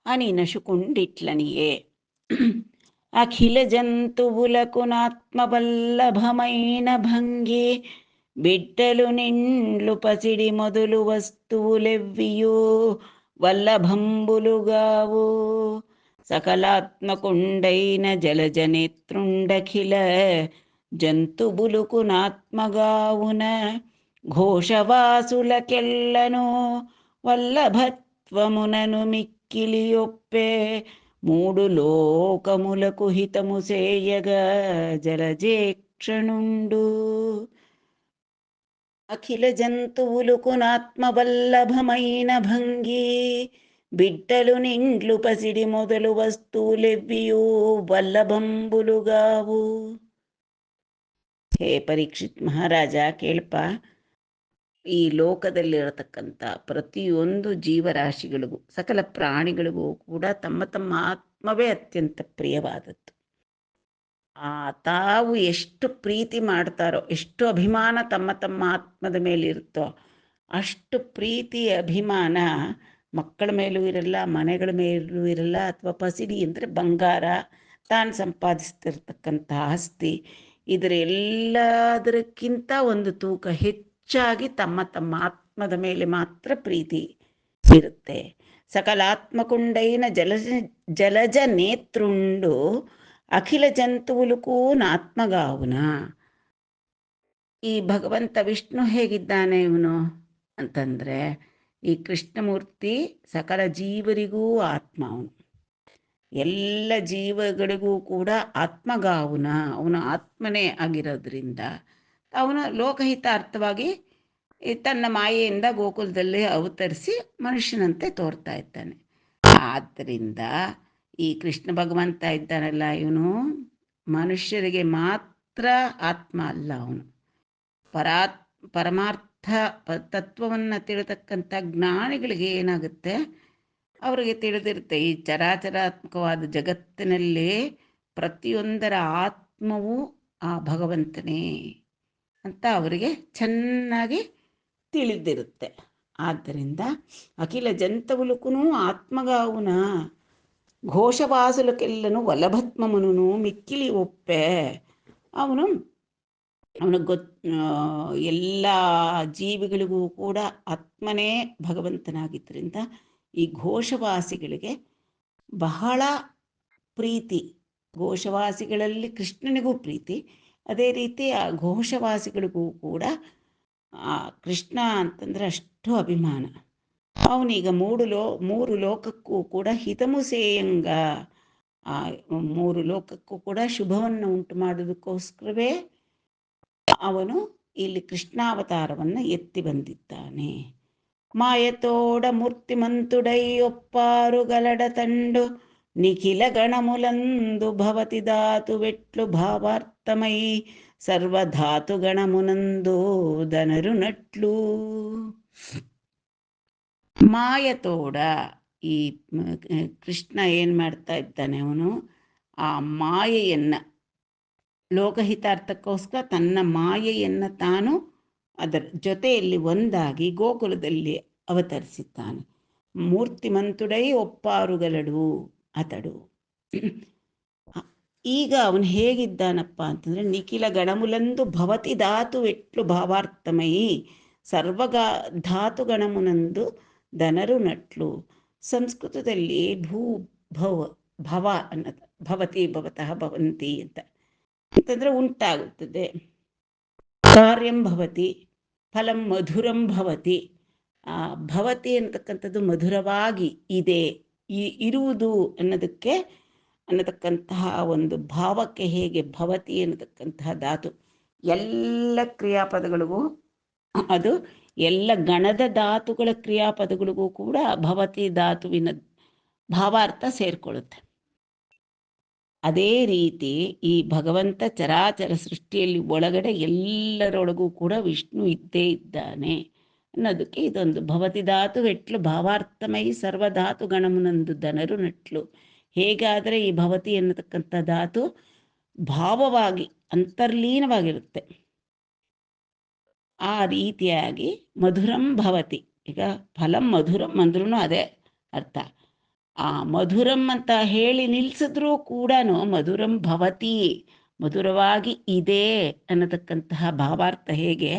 అని నశుకుండిట్లనియే. అఖిల జంతువులకునాత్మవల్లభమైన భంగి బిడ్డలు నిండ్లు పసిడి మొదలు వస్తువులెవ్వియో వల్లభంబులుగావు. సకలాత్మకుండైన జలజనేత్రుండఖిల జంతుబులుకునాత్మగావున ఘోషవాసులకెల్లను వల్లభత్వమునను మిక్కిలి ఒప్పే. మూడు లోకములకు హితము సేయగా జలజేక్షణుండు. అఖిల జంతువులుకునాత్మవల్లభమైన భంగి బిడ్డలు నిండ్లు పసిడి మొదలు వస్తువులెవ్వియూ ವಲ್ಲಭಂಬುಲುಗಾವು. ಹೇ ಪರೀಕ್ಷಿತ್ ಮಹಾರಾಜ, ಕೇಳಪ್ಪ. ಈ ಲೋಕದಲ್ಲಿರತಕ್ಕಂಥ ಪ್ರತಿಯೊಂದು ಜೀವರಾಶಿಗಳಿಗೂ ಸಕಲ ಪ್ರಾಣಿಗಳಿಗೂ ಕೂಡ ತಮ್ಮ ತಮ್ಮ ಆತ್ಮವೇ ಅತ್ಯಂತ ಪ್ರಿಯವಾದದ್ದು. ತಾವು ಎಷ್ಟು ಪ್ರೀತಿ ಮಾಡ್ತಾರೋ, ಎಷ್ಟು ಅಭಿಮಾನ ತಮ್ಮ ತಮ್ಮ ಆತ್ಮದ ಮೇಲೆ ಇರುತ್ತೋ, ಅಷ್ಟು ಪ್ರೀತಿ ಅಭಿಮಾನ ಮಕ್ಕಳ ಮೇಲೂ ಇರಲ್ಲ, ಮನೆಗಳ ಮೇಲೂ ಇರಲ್ಲ. ಅಥವಾ ಪಸಿಡಿ ಅಂದರೆ ಬಂಗಾರ, ತಾನು ಸಂಪಾದಿಸ್ತಿರ್ತಕ್ಕಂಥ ಆಸ್ತಿ, ಇದರ ಎಲ್ಲದಕ್ಕಿಂತ ಒಂದು ತೂಕ ಹೆಚ್ಚಾಗಿ ತಮ್ಮ ತಮ್ಮ ಆತ್ಮದ ಮೇಲೆ ಮಾತ್ರ ಪ್ರೀತಿ ಇರುತ್ತೆ. ಸಕಲಾತ್ಮಕುಂಡೈನ ಜಲಜ ನೇತ್ರುಂಡು ಅಖಿಲ ಜಂತುವುಲುಕೂ ಆತ್ಮಗಾವುನ. ಈ ಭಗವಂತ ವಿಷ್ಣು ಹೇಗಿದ್ದಾನೆ ಇವನು ಅಂತಂದರೆ, ಈ ಕೃಷ್ಣಮೂರ್ತಿ ಸಕಲ ಜೀವರಿಗೂ ಆತ್ಮ. ಅವನು ಎಲ್ಲ ಜೀವಗಳಿಗೂ ಕೂಡ ಆತ್ಮಗಾವುನ, ಅವನು ಆತ್ಮನೇ ಆಗಿರೋದ್ರಿಂದ ಅವನು ಲೋಕಹಿತಾರ್ಥವಾಗಿ ತನ್ನ ಮಾಯೆಯಿಂದ ಗೋಕುಲದಲ್ಲಿ ಅವತರಿಸಿ ಮನುಷ್ಯನಂತೆ ತೋರ್ತಾ ಇದ್ದಾನೆ. ಆದ್ದರಿಂದ ಈ ಕೃಷ್ಣ ಭಗವಂತ ಇದ್ದಾನಲ್ಲ, ಇವನು ಮನುಷ್ಯರಿಗೆ ಮಾತ್ರ ಆತ್ಮ ಅಲ್ಲ. ಅವನು ಪರಮಾರ್ಥ ತತ್ವವನ್ನು ತಿಳಿತಕ್ಕಂಥ ಜ್ಞಾನಿಗಳಿಗೆ ಏನಾಗುತ್ತೆ, ಅವರಿಗೆ ತಿಳಿದಿರುತ್ತೆ ಈ ಚರಾಚರಾತ್ಮಕವಾದ ಜಗತ್ತಿನಲ್ಲಿ ಪ್ರತಿಯೊಂದರ ಆತ್ಮವು ಆ ಭಗವಂತನೇ ಅಂತ ಅವರಿಗೆ ಚೆನ್ನಾಗಿ ತಿಳಿದಿರುತ್ತೆ. ಆದ್ದರಿಂದ ಅಖಿಲ ಜಂತವುಲುಕುನು ಆತ್ಮಗಾವುನ ಘೋಷವಾಸುಲಕ್ಕೆಲ್ಲನು ವಲಭತ್ಮಮನು ಮಿಕ್ಕಿಲಿ ಒಪ್ಪೆ. ಅವನು ಎಲ್ಲ ಜೀವಿಗಳಿಗೂ ಕೂಡ ಆತ್ಮನೇ ಭಗವಂತನಾಗಿದ್ದರಿಂದ ಈ ಘೋಷವಾಸಿಗಳಿಗೆ ಬಹಳ ಪ್ರೀತಿ. ಘೋಷವಾಸಿಗಳಲ್ಲಿ ಕೃಷ್ಣನಿಗೂ ಪ್ರೀತಿ, ಅದೇ ರೀತಿ ಆ ಘೋಷವಾಸಿಗಳಿಗೂ ಕೂಡ ಕೃಷ್ಣ ಅಂತಂದರೆ ಅಷ್ಟು ಅಭಿಮಾನ. ಅವನೀಗ ಮೂರು ಲೋಕಕ್ಕೂ ಕೂಡ ಹಿತಮುಸೇಯಂಗ, ಮೂರು ಲೋಕಕ್ಕೂ ಕೂಡ ಶುಭವನ್ನು ಉಂಟು ಮಾಡೋದಕ್ಕೋಸ್ಕರವೇ ಅವನು ಇಲ್ಲಿ ಕೃಷ್ಣಾವತಾರವನ್ನು ಎತ್ತಿ ಬಂದಿದ್ದಾನೆ. ಮಾಯತೋಡ ಮೂರ್ತಿಮಂತುಡೈ ಒಪ್ಪಾರು ಗಲಡ ತಂಡು ನಿಖಿಲ ಗಣಮುಲಂದು ಭವತಿ ಧಾತು ವೆಟ್ಲು ಭಾವಾರ್ಥಮೈ ಸರ್ವಧಾತು ಗಣಮುನಂದು ದನರು ನಟ್ಲು. ಮಾಯತೋಡ, ಈ ಕೃಷ್ಣ ಏನು ಮಾಡ್ತಾ ಇದ್ದಾನೆ, ಅವನು ಆ ಮಾಯೆಯನ್ನು ಲೋಕಹಿತಾರ್ಥಕ್ಕೋಸ್ಕರ ತನ್ನ ಮಾಯೆಯನ್ನು ತಾನು ಅದರ ಜೊತೆಯಲ್ಲಿ ಒಂದಾಗಿ ಗೋಕುಲದಲ್ಲಿ ಅವತರಿಸಿದ್ದಾನೆ. ಮೂರ್ತಿಮಂತುಡೈ ಒಪ್ಪಾರುಗಲಡು ಅತಡು. ಈಗ ಅವನು ಹೇಗಿದ್ದಾನಪ್ಪ ಅಂತಂದರೆ, ನಿಖಿಲ ಗಣಮುಲಂದು ಭವತಿ ಧಾತು ಎಟ್ಲು ಭಾವಾರ್ಥಮಯಿ ಧಾತು ಗಣಮುನಂದು ದನರು ನಟ್ಲು. ಸಂಸ್ಕೃತದಲ್ಲಿ ಭವ ಅನ್ನೋದು ಭವತಿ ಭವತಃ ಭವಂತಿ ಅಂತಂದರೆ ಉಂಟಾಗುತ್ತದೆ. ಕಾರ್ಯಂ ಭವತಿ ಫಲಂ ಮಧುರಂ ಭವತಿ. ಭವತಿ ಅನ್ನತಕ್ಕಂಥದ್ದು ಮಧುರವಾಗಿ ಇದೆ, ಇರುವುದು ಅನ್ನತಕ್ಕಂತಹ ಒಂದು ಭಾವಕ್ಕೆ ಹೇಗೆ ಭವತಿ ಅನ್ನತಕ್ಕಂತಹ ಧಾತು ಎಲ್ಲ ಕ್ರಿಯಾಪದಗಳಿಗೂ, ಅದು ಎಲ್ಲ ಗಣದ ಧಾತುಗಳ ಕ್ರಿಯಾಪದಗಳಿಗೂ ಕೂಡ ಭವತಿ ಧಾತುವಿನ ಭಾವಾರ್ಥ ಸೇರಿಕೊಳ್ಳುತ್ತೆ. ಅದೇ ರೀತಿ ಈ ಭಗವಂತ ಚರಾಚರ ಸೃಷ್ಟಿಯಲ್ಲಿ ಒಳಗಡೆ ಎಲ್ಲರೊಳಗೂ ಕೂಡ ವಿಷ್ಣು ಇದ್ದೇ ಇದ್ದಾನೆ ಅನ್ನೋದಕ್ಕೆ ಇದೊಂದು ಭವತಿ ಧಾತು ಎಟ್ಲು ಭಾವಾರ್ಥಮೈ ಸರ್ವಧಾತು ಗಣಮುನಂದು ದನರು ನಟ್ಲು. ಹೇಗಾದರೆ ಈ ಭವತಿ ಅನ್ನತಕ್ಕಂಥ ಧಾತು ಭಾವವಾಗಿ ಅಂತರ್ಲೀನವಾಗಿರುತ್ತೆ, ಆ ರೀತಿಯಾಗಿ ಮಧುರಂ ಭವತಿ. ಈಗ ಫಲಂ ಮಧುರಂ ಅಂದ್ರೂ ಅದೇ ಅರ್ಥ. ಆ ಮಧುರಂ ಅಂತ ಹೇಳಿ ನಿಲ್ಲಿಸಿದ್ರೂ ಕೂಡ ಮಧುರಂ ಭವತಿ, ಮಧುರವಾಗಿ ಇದೆ ಅನ್ನತಕ್ಕಂತಹ ಭಾವಾರ್ಥ ಹೇಗೆ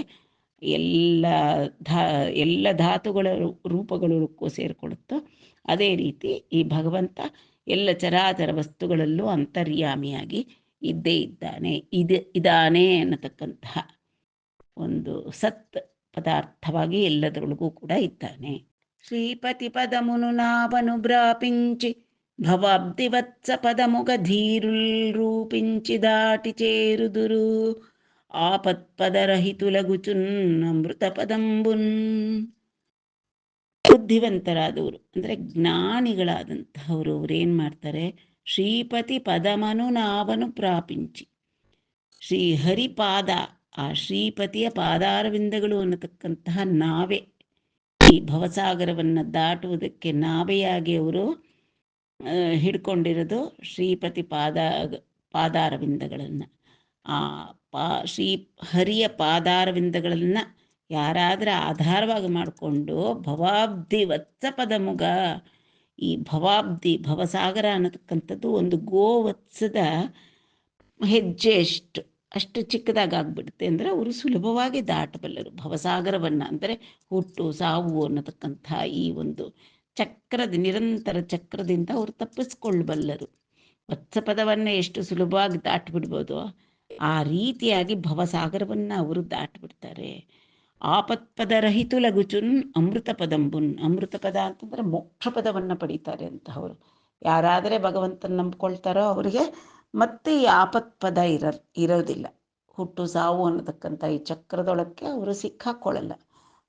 ಎಲ್ಲ ಧಾ ಎಲ್ಲ ಧಾತುಗಳ ರೂಪಗಳಕ್ಕೂ ಸೇರಿಕೊಳ್ಳುತ್ತೋ ಅದೇ ರೀತಿ ಈ ಭಗವಂತ ಎಲ್ಲ ಚರಾಚರ ವಸ್ತುಗಳಲ್ಲೂ ಅಂತರ್ಯಾಮಿಯಾಗಿ ಇದ್ದೇ ಇದ್ದಾನೆ, ಇದಾನೆ ಅನ್ನತಕ್ಕಂತಹ ಒಂದು ಸತ್ ಪದಾರ್ಥವಾಗಿ ಎಲ್ಲದರೊಳಗೂ ಕೂಡ ಇದ್ದಾನೆ. శ్రీపతి పదమును నావను బ్రాపించి భవాబ్దివత్స పదముగ ధీరుల్ రూపించి దాటి చేరుదురు ಆಪತ್ಪದರಹಿತುಲಗುಚುನ್ ಅಮೃತ ಪದಂಬುನ್. ಬುದ್ಧಿವಂತರಾದವರು ಅಂದರೆ ಜ್ಞಾನಿಗಳಾದಂತಹವರು ಅವರೇನು ಮಾಡ್ತಾರೆ, ಶ್ರೀಪತಿ ಪದಮನು ನಾವನು ಪ್ರಾಪಿಂಚಿ, ಶ್ರೀಹರಿಪಾದ ಆ ಶ್ರೀಪತಿಯ ಪಾದಾರವಿಂದಗಳು ಅನ್ನತಕ್ಕಂತಹ ನಾವೇ, ಈ ಭವಸಾಗರವನ್ನು ದಾಟುವುದಕ್ಕೆ ನಾವೆಯಾಗಿ ಅವರು ಹಿಡ್ಕೊಂಡಿರೋದು ಶ್ರೀಪತಿ ಪಾದಾರವಿಂದಗಳನ್ನು. ಆ ಶ್ರೀ ಹರಿಯ ಪಾದಾರವಿಂದಗಳನ್ನು ಯಾರಾದರೂ ಆಧಾರವಾಗಿ ಮಾಡಿಕೊಂಡು ಭವಾಬ್ಧಿ ವತ್ಸ ಪದಮುಗ, ಈ ಭವಾಬ್ಧಿ ಭವಸಾಗರ ಅನ್ನತಕ್ಕಂಥದ್ದು ಒಂದು ಗೋವತ್ಸದ ಹೆಜ್ಜೆ ಅಷ್ಟು ಚಿಕ್ಕದಾಗ್ಬಿಡುತ್ತೆ. ಅಂದರೆ ಅವರು ಸುಲಭವಾಗಿ ದಾಟಬಲ್ಲರು ಭವಸಾಗರವನ್ನು. ಅಂದರೆ ಹುಟ್ಟು ಸಾವು ಅನ್ನತಕ್ಕಂಥ ಈ ಒಂದು ನಿರಂತರ ಚಕ್ರದಿಂದ ಅವರು ತಪ್ಪಿಸ್ಕೊಳ್ಬಲ್ಲರು. ವತ್ಸಪದವನ್ನು ಎಷ್ಟು ಸುಲಭವಾಗಿ ದಾಟಿಬಿಡ್ಬೋದು, ಆ ರೀತಿಯಾಗಿ ಭವಸಾಗರವನ್ನು ಅವರು ದಾಟಿಬಿಡ್ತಾರೆ. ಆಪತ್ಪದ ರಹಿತು ಲಘುಚುನ್ ಅಮೃತ ಪದಂಬುನ್. ಅಮೃತ ಪದ ಅಂತಂದರೆ ಮೋಕ್ಷ ಪದವನ್ನು ಪಡೀತಾರೆ ಅಂತಹವರು. ಯಾರಾದರೆ ಭಗವಂತನ ನಂಬ್ಕೊಳ್ತಾರೋ ಅವರಿಗೆ ಮತ್ತೆ ಈ ಆಪತ್ಪದ ಇರೋದಿಲ್ಲ. ಹುಟ್ಟು ಸಾವು ಅನ್ನತಕ್ಕಂಥ ಈ ಚಕ್ರದೊಳಕ್ಕೆ ಅವರು ಸಿಕ್ಕಾಕೊಳ್ಳಲ್ಲ.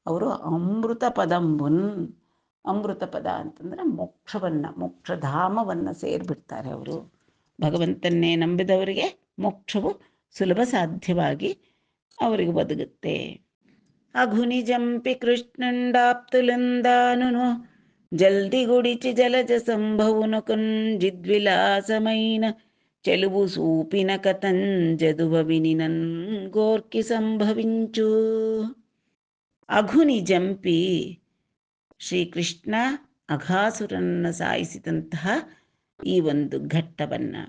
ಅವರು ಅಮೃತ ಪದಂಬುನ್, ಅಮೃತ ಪದ ಅಂತಂದರೆ ಮೋಕ್ಷಧಾಮವನ್ನು ಸೇರಿಬಿಡ್ತಾರೆ ಅವರು. ಭಗವಂತನ್ನೇ ನಂಬಿದವರಿಗೆ ಮೋಕ್ಷವು ಸುಲಭ ಸಾಧ್ಯವಾಗಿ ಅವರಿಗೆ ಒದಗುತ್ತೆ. ಅಘುನಿ ಜಂಪಿ కృష్ణుండాప్తులందానును జల్ది గుడిచి జలజ సంభవును కుంజిద్విలాసమైన చెలువు సూపిన కతంజదువ వినినన్ గోర్కి సంభవించు. ಅಘುನಿ ಜಂಪಿ, ಶ್ರೀಕೃಷ್ಣ ಅಘಾಸುರನ್ನು ಸಾಯಿಸಿದಂತಹ ಈ ಒಂದು ಘಟ್ಟವನ್ನು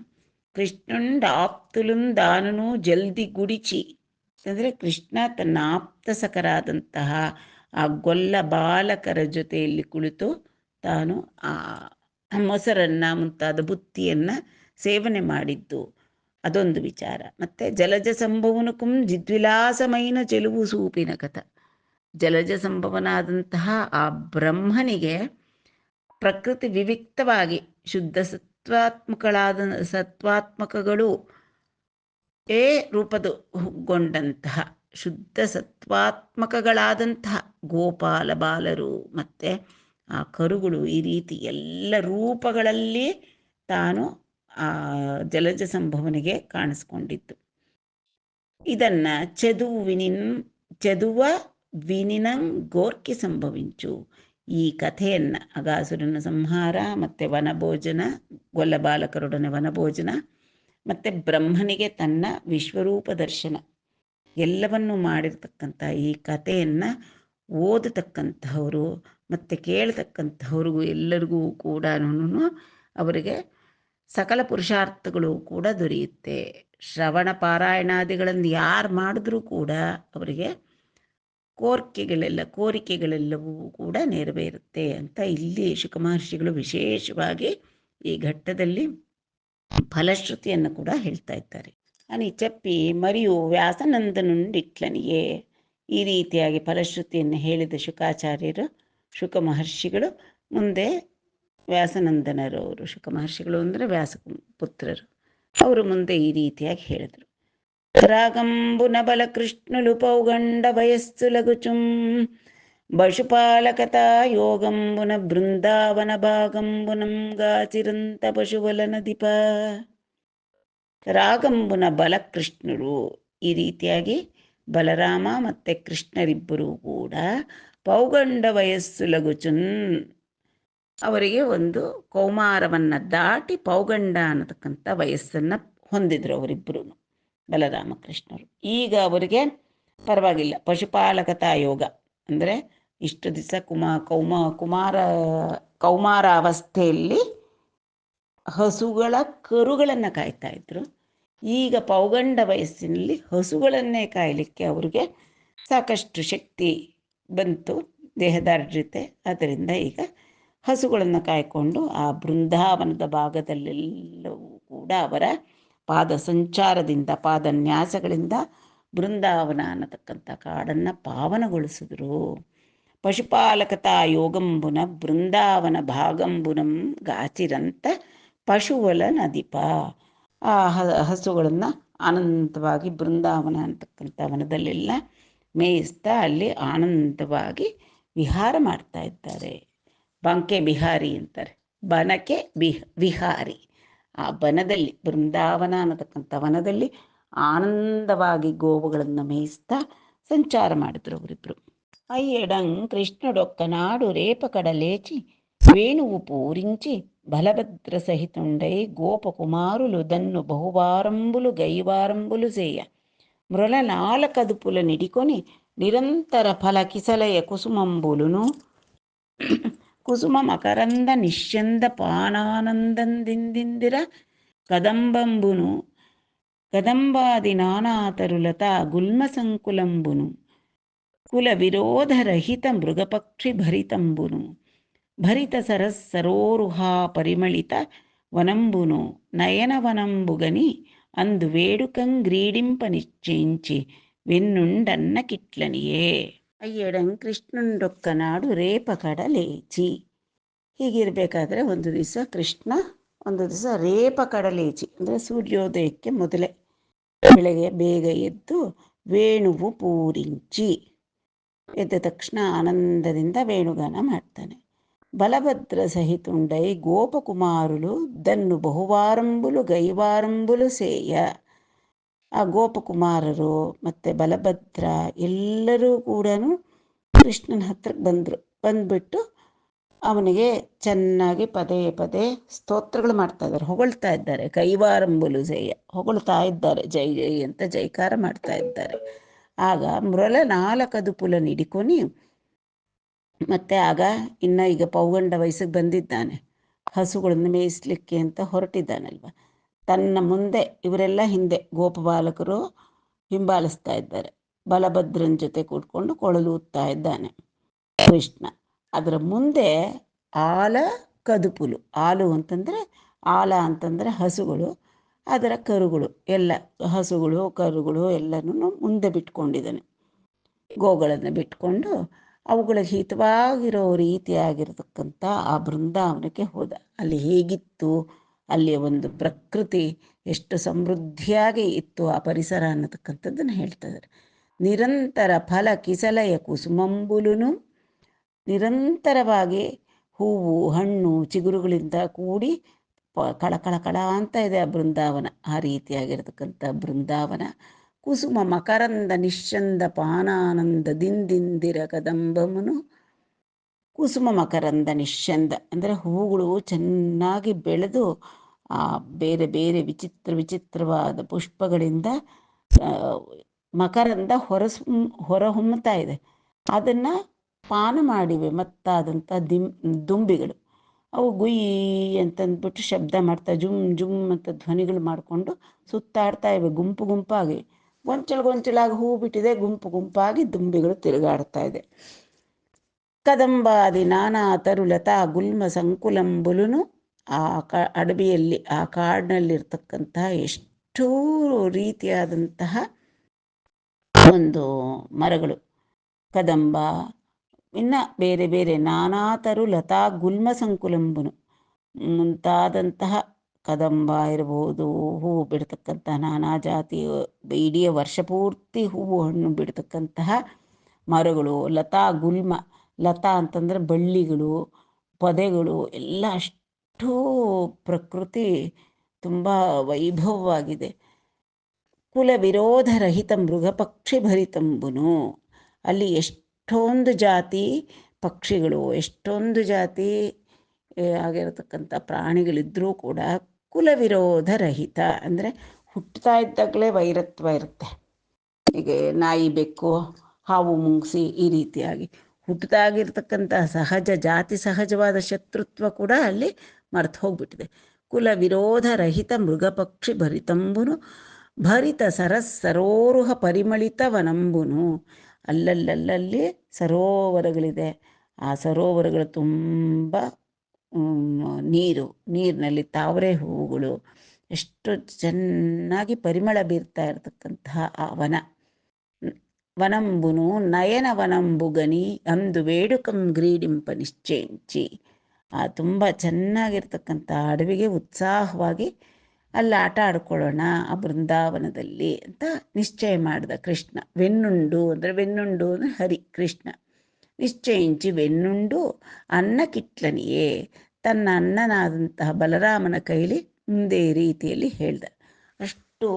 ಕೃಷ್ಣುಂಡ ಆಪ್ತುಲುಂದಾನನು ಜಲ್ದಿ ಗುಡಿಚಿ, ಅಂದರೆ ಕೃಷ್ಣ ತನ್ನ ಆಪ್ತಸಕರಾದಂತಹ ಆ ಗೊಲ್ಲ ಬಾಲಕರ ಜೊತೆಯಲ್ಲಿ ಕುಳಿತು ತಾನು ಆ ಮೊಸರನ್ನು ಮುಂತಾದ ಬುತ್ತಿಯನ್ನು ಸೇವನೆ ಮಾಡಿದ್ದು ಅದೊಂದು ವಿಚಾರ. ಮತ್ತು ಜಲಜ ಸಂಭವನಕುಂ ಜಿದ್ವಿಲಾಸಮೈನ ಚೆಲುವು ಸೂಪಿನ ಕಥ, ಜಲಜ ಸಂಭವನಾದಂತಹ ಆ ಬ್ರಹ್ಮನಿಗೆ ಪ್ರಕೃತಿ ವಿವಿಕ್ತವಾಗಿ ಶುದ್ಧ ಸತ್ವಾತ್ಮಕಗಳು ರೂಪದಗೊಂಡಂತಹ ಶುದ್ಧ ಸತ್ವಾತ್ಮಕಗಳಾದಂತಹ ಗೋಪಾಲ ಬಾಲರು ಮತ್ತು ಆ ಕರುಗಳು, ಈ ರೀತಿ ಎಲ್ಲ ರೂಪಗಳಲ್ಲಿ ತಾನು ಆ ಜಲಜ ಸಂಭವನಿಗೆ ಕಾಣಿಸ್ಕೊಂಡಿದ್ದು. ಇದನ್ನು ಚದುವ ವಿನಿನಂ ಗೋರ್ಕಿ ಸಂಭವಿಂಚು, ಈ ಕಥೆಯನ್ನು ಅಗಾಸುರನ ಸಂಹಾರ ಮತ್ತು ವನಭೋಜನ, ಗೊಲ್ಲಬಾಲಕರೊಡನೆ ವನಭೋಜನ ಮತ್ತು ಬ್ರಹ್ಮನಿಗೆ ತನ್ನ ವಿಶ್ವರೂಪ ದರ್ಶನ ಎಲ್ಲವನ್ನೂ ಮಾಡಿರ್ತಕ್ಕಂಥ ಈ ಕಥೆಯನ್ನು ಓದತಕ್ಕಂತಹವರು ಮತ್ತು ಕೇಳತಕ್ಕಂತಹವ್ರಿಗೂ ಎಲ್ಲರಿಗೂ ಕೂಡ ಅವರಿಗೆ ಸಕಲ ಪುರುಷಾರ್ಥಗಳು ಕೂಡ ದೊರೆಯುತ್ತೆ. ಶ್ರವಣ ಪಾರಾಯಣಾದಿಗಳನ್ನು ಯಾರು ಮಾಡಿದ್ರೂ ಕೂಡ ಅವರಿಗೆ ಕೋರಿಕೆಗಳೆಲ್ಲವೂ ಕೂಡ ನೆರವೇರುತ್ತೆ ಅಂತ ಇಲ್ಲಿ ಶುಕಮಹರ್ಷಿಗಳು ವಿಶೇಷವಾಗಿ ಈ ಘಟ್ಟದಲ್ಲಿ ಫಲಶ್ರುತಿಯನ್ನು ಕೂಡ ಹೇಳ್ತಾ ಇದ್ದಾರೆ. అని చెప్పಿ ಮರಿಯು ವ್ಯಾಸನಂದನುಂಡಿಟ್ಲನಿಯೇ, ಈ ರೀತಿಯಾಗಿ ಫಲಶ್ರುತಿಯನ್ನು ಹೇಳಿದ ಶುಕಾಚಾರ್ಯರು, ಶುಕ ಮಹರ್ಷಿಗಳು ಮುಂದೆ ವ್ಯಾಸನಂದನರವರು, ಶುಕ ಮಹರ್ಷಿಗಳು ಅಂದರೆ ವ್ಯಾಸ ಪುತ್ರರು, ಅವರು ಮುಂದೆ ಈ ರೀತಿಯಾಗಿ ಹೇಳಿದರು. ರಾಗಂಬುನ ಬಲಕೃಷ್ಣುಲು ಪೌಗಂಡ ವಯಸ್ಸುಲಗುಚುಂ ಪಶುಪಾಲಕತಾ ಯೋಗಂಬುನ ಬೃಂದಾವನ ಭಾಗಂಬುನಂ ಗಾಚಿರಂತ ಪಶುವಲನ ದೀಪ. ರಾಗಂಬುನ ಬಲಕೃಷ್ಣರು, ಈ ರೀತಿಯಾಗಿ ಬಲರಾಮ ಮತ್ತು ಕೃಷ್ಣರಿಬ್ಬರೂ ಕೂಡ ಪೌಗಂಡ ವಯಸ್ಸು ಲಗುಚುನ್, ಅವರಿಗೆ ಒಂದು ಕೌಮಾರವನ್ನು ದಾಟಿ ಪೌಗಂಡ ಅನ್ನತಕ್ಕಂಥ ವಯಸ್ಸನ್ನು ಹೊಂದಿದ್ರು ಅವರಿಬ್ಬರು, ಬಲರಾಮ ಕೃಷ್ಣರು. ಈಗ ಅವರಿಗೆ ಪರವಾಗಿಲ್ಲ, ಪಶುಪಾಲಕತಾ ಯೋಗ ಅಂದರೆ ಇಷ್ಟು ದಿವಸ ಕೌಮಾರಾವಸ್ಥೆಯಲ್ಲಿ ಹಸುಗಳ ಕರುಗಳನ್ನು ಕಾಯ್ತಾ ಇದ್ರು. ಈಗ ಪೌಗಂಡ ವಯಸ್ಸಿನಲ್ಲಿ ಹಸುಗಳನ್ನೇ ಕಾಯಲಿಕ್ಕೆ ಅವ್ರಿಗೆ ಸಾಕಷ್ಟು ಶಕ್ತಿ ಬಂತು ದೇಹದಾರ್ಢ್ಯತೆ. ಅದರಿಂದ ಈಗ ಹಸುಗಳನ್ನು ಕಾಯ್ಕೊಂಡು ಆ ಬೃಂದಾವನದ ಭಾಗದಲ್ಲೆಲ್ಲವೂ ಕೂಡ ಅವರ ಪಾದ ಸಂಚಾರದಿಂದ, ಪಾದನ್ಯಾಸಗಳಿಂದ ಬೃಂದಾವನ ಅನ್ನತಕ್ಕಂಥ ಕಾಡನ್ನು ಪಾವನಗೊಳಿಸಿದ್ರು. ಪಶುಪಾಲಕತಾ ಯೋಗಂಬುನ ಬೃಂದಾವನ ಭಾಗಂಬುನಂ ಗಾಚಿರಂತ ಪಶುವಲ ನದಿಪ. ಆ ಹಸುಗಳನ್ನು ಆನಂದವಾಗಿ ಬೃಂದಾವನ ಅಂತಕ್ಕಂಥ ವನದಲ್ಲೆಲ್ಲ ಮೇಯಿಸ್ತಾ ಅಲ್ಲಿ ಆನಂದವಾಗಿ ವಿಹಾರ ಮಾಡ್ತಾ ಇದ್ದಾರೆ. ಬಂಕೆ ಬಿಹಾರಿ ಅಂತಾರೆ, ಬನಕೆ ವಿಹಾರಿ. ಆ ವನದಲ್ಲಿ, ಬೃಂದಾವನ ಅನ್ನತಕ್ಕಂಥ ವನದಲ್ಲಿ ಆನಂದವಾಗಿ ಗೋವುಗಳನ್ನು ಮೇಯಿಸ್ತಾ ಸಂಚಾರ ಮಾಡಿದ್ರು ಅವರಿಬ್ಬರು. ಅಯ್ಯಡಂ ಕೃಷ್ಣುಡೊಕ್ಕ ರೇಪ ಕಡಲೇಚಿ వేణువు పూరించి బలభద్ర సహితుండై గోపకుమారులు దన్ను బహువారంబులు గైవారంబులు చేయ మృల నాల కదుపుల నిడికొని నిరంతర ఫల కిసలయ కుసుమంబులును కుసుమ మకరంద నిశ్చంద పానానందందిందిందిర కదంబంబును కదంబాది నానాతరులత గుల్మ సంకులంబును కుల విరోధరహిత మృగపక్షి భరితంబును భరిత సరస్సరోరుహా పరిమళిత వనంబును నయనవనంబుగని అందు వేడుకంగ్రీడింప నిశ్చయించి వెన్నుండన్న కిట్లనియೇ. ಅಯ್ಯಡಂ ಕೃಷ್ಣುಂಡೊಕ್ಕನಾಡು ರೇಪ ಕಡಲೇಚಿ. ಹೀಗಿರಬೇಕಾದ್ರೆ ಒಂದು ದಿವಸ ಕೃಷ್ಣ, ಒಂದು ದಿವಸ ರೇಪ ಕಡಲೇಚಿ ಅಂದರೆ ಸೂರ್ಯೋದಯಕ್ಕೆ ಮೊದಲೇ ಬೆಳಗ್ಗೆ ಬೇಗ ಎದ್ದು ವೇಣುವು ಪೂರಿಂಚಿ, ಎದ್ದ ತಕ್ಷಣ ಆನಂದದಿಂದ ವೇಣುಗಾನ ಮಾಡ್ತಾನೆ. బలభద్ర సహితుండై గోపకుమారులు దన్ను బహువారంబులు ಗೈವಾರಂಬುಲು ಸೇಯ. ಆ ಗೋಪಕುಮಾರರು ಮತ್ತು ಬಲಭದ್ರ ಎಲ್ಲರೂ ಕೂಡ ಕೃಷ್ಣನ ಹತ್ರಕ್ಕೆ ಬಂದರು. ಬಂದ್ಬಿಟ್ಟು ಅವನಿಗೆ ಚೆನ್ನಾಗಿ ಪದೇ ಪದೇ ಸ್ತೋತ್ರಗಳು ಮಾಡ್ತಾ ಇದ್ದಾರೆ, ಹೊಗಳ್ತಾ ಇದ್ದಾರೆ. ಕೈವಾರಂಬುಲು ಸೇಯ, ಹೊಗಳ್ತಾ ಇದ್ದಾರೆ, ಜೈ ಜೈ ಅಂತ ಜೈಕಾರ ಮಾಡ್ತಾ ಇದ್ದಾರೆ. ಆಗ ಮೃಲ ನಾಲ್ಕದುಪುಲ ನಿಡಿಕೊನಿ, ಮತ್ತು ಆಗ ಈಗ ಪೌಗಂಡ ವಯಸ್ಸಿಗೆ ಬಂದಿದ್ದಾನೆ, ಹಸುಗಳನ್ನು ಮೇಯಿಸ್ಲಿಕ್ಕೆ ಅಂತ ಹೊರಟಿದ್ದಾನಲ್ವ. ತನ್ನ ಮುಂದೆ ಇವರೆಲ್ಲ ಹಿಂದೆ ಗೋಪಬಾಲಕರು ಹಿಂಬಾಲಿಸ್ತಾ ಇದ್ದಾರೆ. ಬಲಭದ್ರನ ಜೊತೆ ಕೂತ್ಕೊಂಡು ಕೊಳಲೂತ್ತಾ ಇದ್ದಾನೆ ಕೃಷ್ಣ. ಅದರ ಮುಂದೆ ಆಲ ಕದುಪುಲು, ಆಲು ಅಂತಂದರೆ ಆಲ ಅಂತಂದರೆ ಹಸುಗಳು, ಅದರ ಕರುಗಳು ಎಲ್ಲ, ಹಸುಗಳು ಕರುಗಳು ಎಲ್ಲನೂ ಮುಂದೆ ಬಿಟ್ಕೊಂಡಿದ್ದಾನೆ. ಗೋಗಳನ್ನು ಬಿಟ್ಕೊಂಡು ಅವುಗಳಿಗೆ ಹಿತವಾಗಿರೋ ರೀತಿಯಾಗಿರತಕ್ಕಂಥ ಆ ಬೃಂದಾವನಕ್ಕೆ ಹೋದ. ಅಲ್ಲಿ ಹೇಗಿತ್ತು, ಅಲ್ಲಿಯ ಒಂದು ಪ್ರಕೃತಿ ಎಷ್ಟು ಸಮೃದ್ಧಿಯಾಗಿ ಇತ್ತು ಆ ಪರಿಸರ ಅನ್ನತಕ್ಕಂಥದ್ದನ್ನು ಹೇಳ್ತಾ ಇದ್ದಾರೆ. ನಿರಂತರ ಫಲ ಕಿಸಲಯ ಕುಸುಮಂಬುಲುನು, ನಿರಂತರವಾಗಿ ಹೂವು ಹಣ್ಣು ಚಿಗುರುಗಳಿಂದ ಕೂಡಿ ಕಳ ಅಂತ ಇದೆ ಆ ಬೃಂದಾವನ. ಆ ರೀತಿಯಾಗಿರತಕ್ಕಂಥ ಬೃಂದಾವನ. ಕುಸುಮ ಮಕರಂದ ನಿಶ್ಚಂದ ಪಾನಾನಂದ ದಿಂದಿಂದಿರ ಕದಂಬಮನು. ಕುಸುಮ ಮಕರಂದ ನಿಶ್ಚಂದ ಅಂದರೆ ಹೂಗಳು ಚೆನ್ನಾಗಿ ಬೆಳೆದು ಆ ಬೇರೆ ಬೇರೆ ವಿಚಿತ್ರವಾದ ಪುಷ್ಪಗಳಿಂದ ಮಕರಂದ ಹೊರಹೊಮ್ಮುತ್ತಾ ಇದೆ. ಅದನ್ನು ಪಾನ ಮಾಡಿವೆ ಮತ್ತಾದಂಥ ದುಂಬಿಗಳು. ಅವು ಗುಯ್ಯಿ ಅಂತಂದ್ಬಿಟ್ಟು ಶಬ್ದ ಮಾಡ್ತಾ ಜುಮ್ ಜುಮ್ ಅಂತ ಧ್ವನಿಗಳು ಮಾಡಿಕೊಂಡು ಸುತ್ತಾಡ್ತಾ ಇವೆ ಗುಂಪು ಗುಂಪಾಗಿ. ಗೊಂಚಲಾಗಿ ಹೂ ಬಿಟ್ಟಿದೆ, ಗುಂಪು ಗುಂಪಾಗಿ ದುಂಬಿಗಳು ತಿರುಗಾಡ್ತಾ ಇದೆ. ಕದಂಬಾದಿ ನಾನಾ ತರುಲತಾ ಗುಲ್ಮ ಸಂಕುಲಂಬುಲುನು, ಆ ಅಡವಿಯಲ್ಲಿ ಆ ಕಾಡಿನಲ್ಲಿರ್ತಕ್ಕಂತಹ ಎಷ್ಟೋ ರೀತಿಯಾದಂತಹ ಒಂದು ಮರಗಳು, ಕದಂಬ ಇನ್ನು ಬೇರೆ ಬೇರೆ ನಾನಾ ತರುಲತಾ ಗುಲ್ಮ ಸಂಕುಲಂಬುನು ಮುಂತಾದಂತಹ ಕದಂಬ ಇರ್ಬೋದು, ಹೂವು ಬಿಡ್ತಕ್ಕಂಥ ನಾನಾ ಜಾತಿ ಇಡೀ ವರ್ಷ ಪೂರ್ತಿ ಹೂವು ಹಣ್ಣು ಬಿಡ್ತಕ್ಕಂತಹ ಮರಗಳು. ಲತಾ ಗುಲ್ಮ, ಲತಾ ಅಂತಂದರೆ ಬಳ್ಳಿಗಳು ಪೊದೆಗಳು ಎಲ್ಲ ಅಷ್ಟೂ ಪ್ರಕೃತಿ ತುಂಬ ವೈಭವವಾಗಿದೆ. ಕುಲ ವಿರೋಧ ರಹಿತ ಮೃಗಪಕ್ಷಿ ಭರಿತಂಬುನು, ಅಲ್ಲಿ ಎಷ್ಟೊಂದು ಜಾತಿ ಪಕ್ಷಿಗಳು ಎಷ್ಟೊಂದು ಜಾತಿ ಆಗಿರತಕ್ಕಂಥ ಪ್ರಾಣಿಗಳಿದ್ದರೂ ಕೂಡ ಕುಲ ವಿರೋಧ ರಹಿತ ಅಂದರೆ ಹುಟ್ಟುತ್ತಾ ಇದ್ದಾಗಲೇ ವೈರತ್ವ ಇರುತ್ತೆ. ಹೀಗೆ ನಾಯಿ ಬೆಕ್ಕು ಹಾವು ಮುಂಗಿಸಿ ಈ ರೀತಿಯಾಗಿ ಹುಟ್ಟದಾಗಿರ್ತಕ್ಕಂಥ ಸಹಜ ಜಾತಿ ಸಹಜವಾದ ಶತ್ರುತ್ವ ಕೂಡ ಅಲ್ಲಿ ಮರ್ತು ಹೋಗ್ಬಿಟ್ಟಿದೆ. ಕುಲ ವಿರೋಧ ರಹಿತ ಮೃಗಪಕ್ಷಿ ಭರಿತಂಬುನು ಭರಿತ ಸರೋರುಹ ಪರಿಮಳಿತ ವನಂಬುನು. ಅಲ್ಲಲ್ಲಿ ಸರೋವರಗಳಿದೆ. ಆ ಸರೋವರಗಳು ತುಂಬ ನೀರಿನಲ್ಲಿ ತಾವರೆ ಹೂವುಗಳು ಎಷ್ಟು ಚೆನ್ನಾಗಿ ಪರಿಮಳ ಬೀರ್ತಾ ಇರತಕ್ಕಂತಹ ಆ ವನಂಬುನು ನಯನ ವನಂಬುಗನಿ ಅಂದು ವೇಡುಕಂ ಗ್ರೀಡಿಂಪ ನಿಶ್ಚయింಚಿ. ತುಂಬ ಚೆನ್ನಾಗಿರ್ತಕ್ಕಂಥ ಅಡವಿಗೆ ಉತ್ಸಾಹವಾಗಿ ಅಲ್ಲಿ ಆಟ ಆಡ್ಕೊಳ್ಳೋಣ ಆ ಬೃಂದಾವನದಲ್ಲಿ ಅಂತ ನಿಶ್ಚಯ ಮಾಡಿದ ಕೃಷ್ಣ. ವೆನ್ನುಂಡು ಅಂದರೆ ಹರಿ ಕೃಷ್ಣ. ನಿಶ್ಚಯಿಂಚಿ ವೆನ್ನುಂಡು ಅನ್ನ ಕಿಟ್ಲನಿಯೇ, ತನ್ನ ಅಣ್ಣನಾದಂತಹ ಬಲರಾಮನ ಕೈಲಿ ಮುಂದೆ ರೀತಿಯಲ್ಲಿ ಹೇಳ್ದ. ಅಷ್ಟು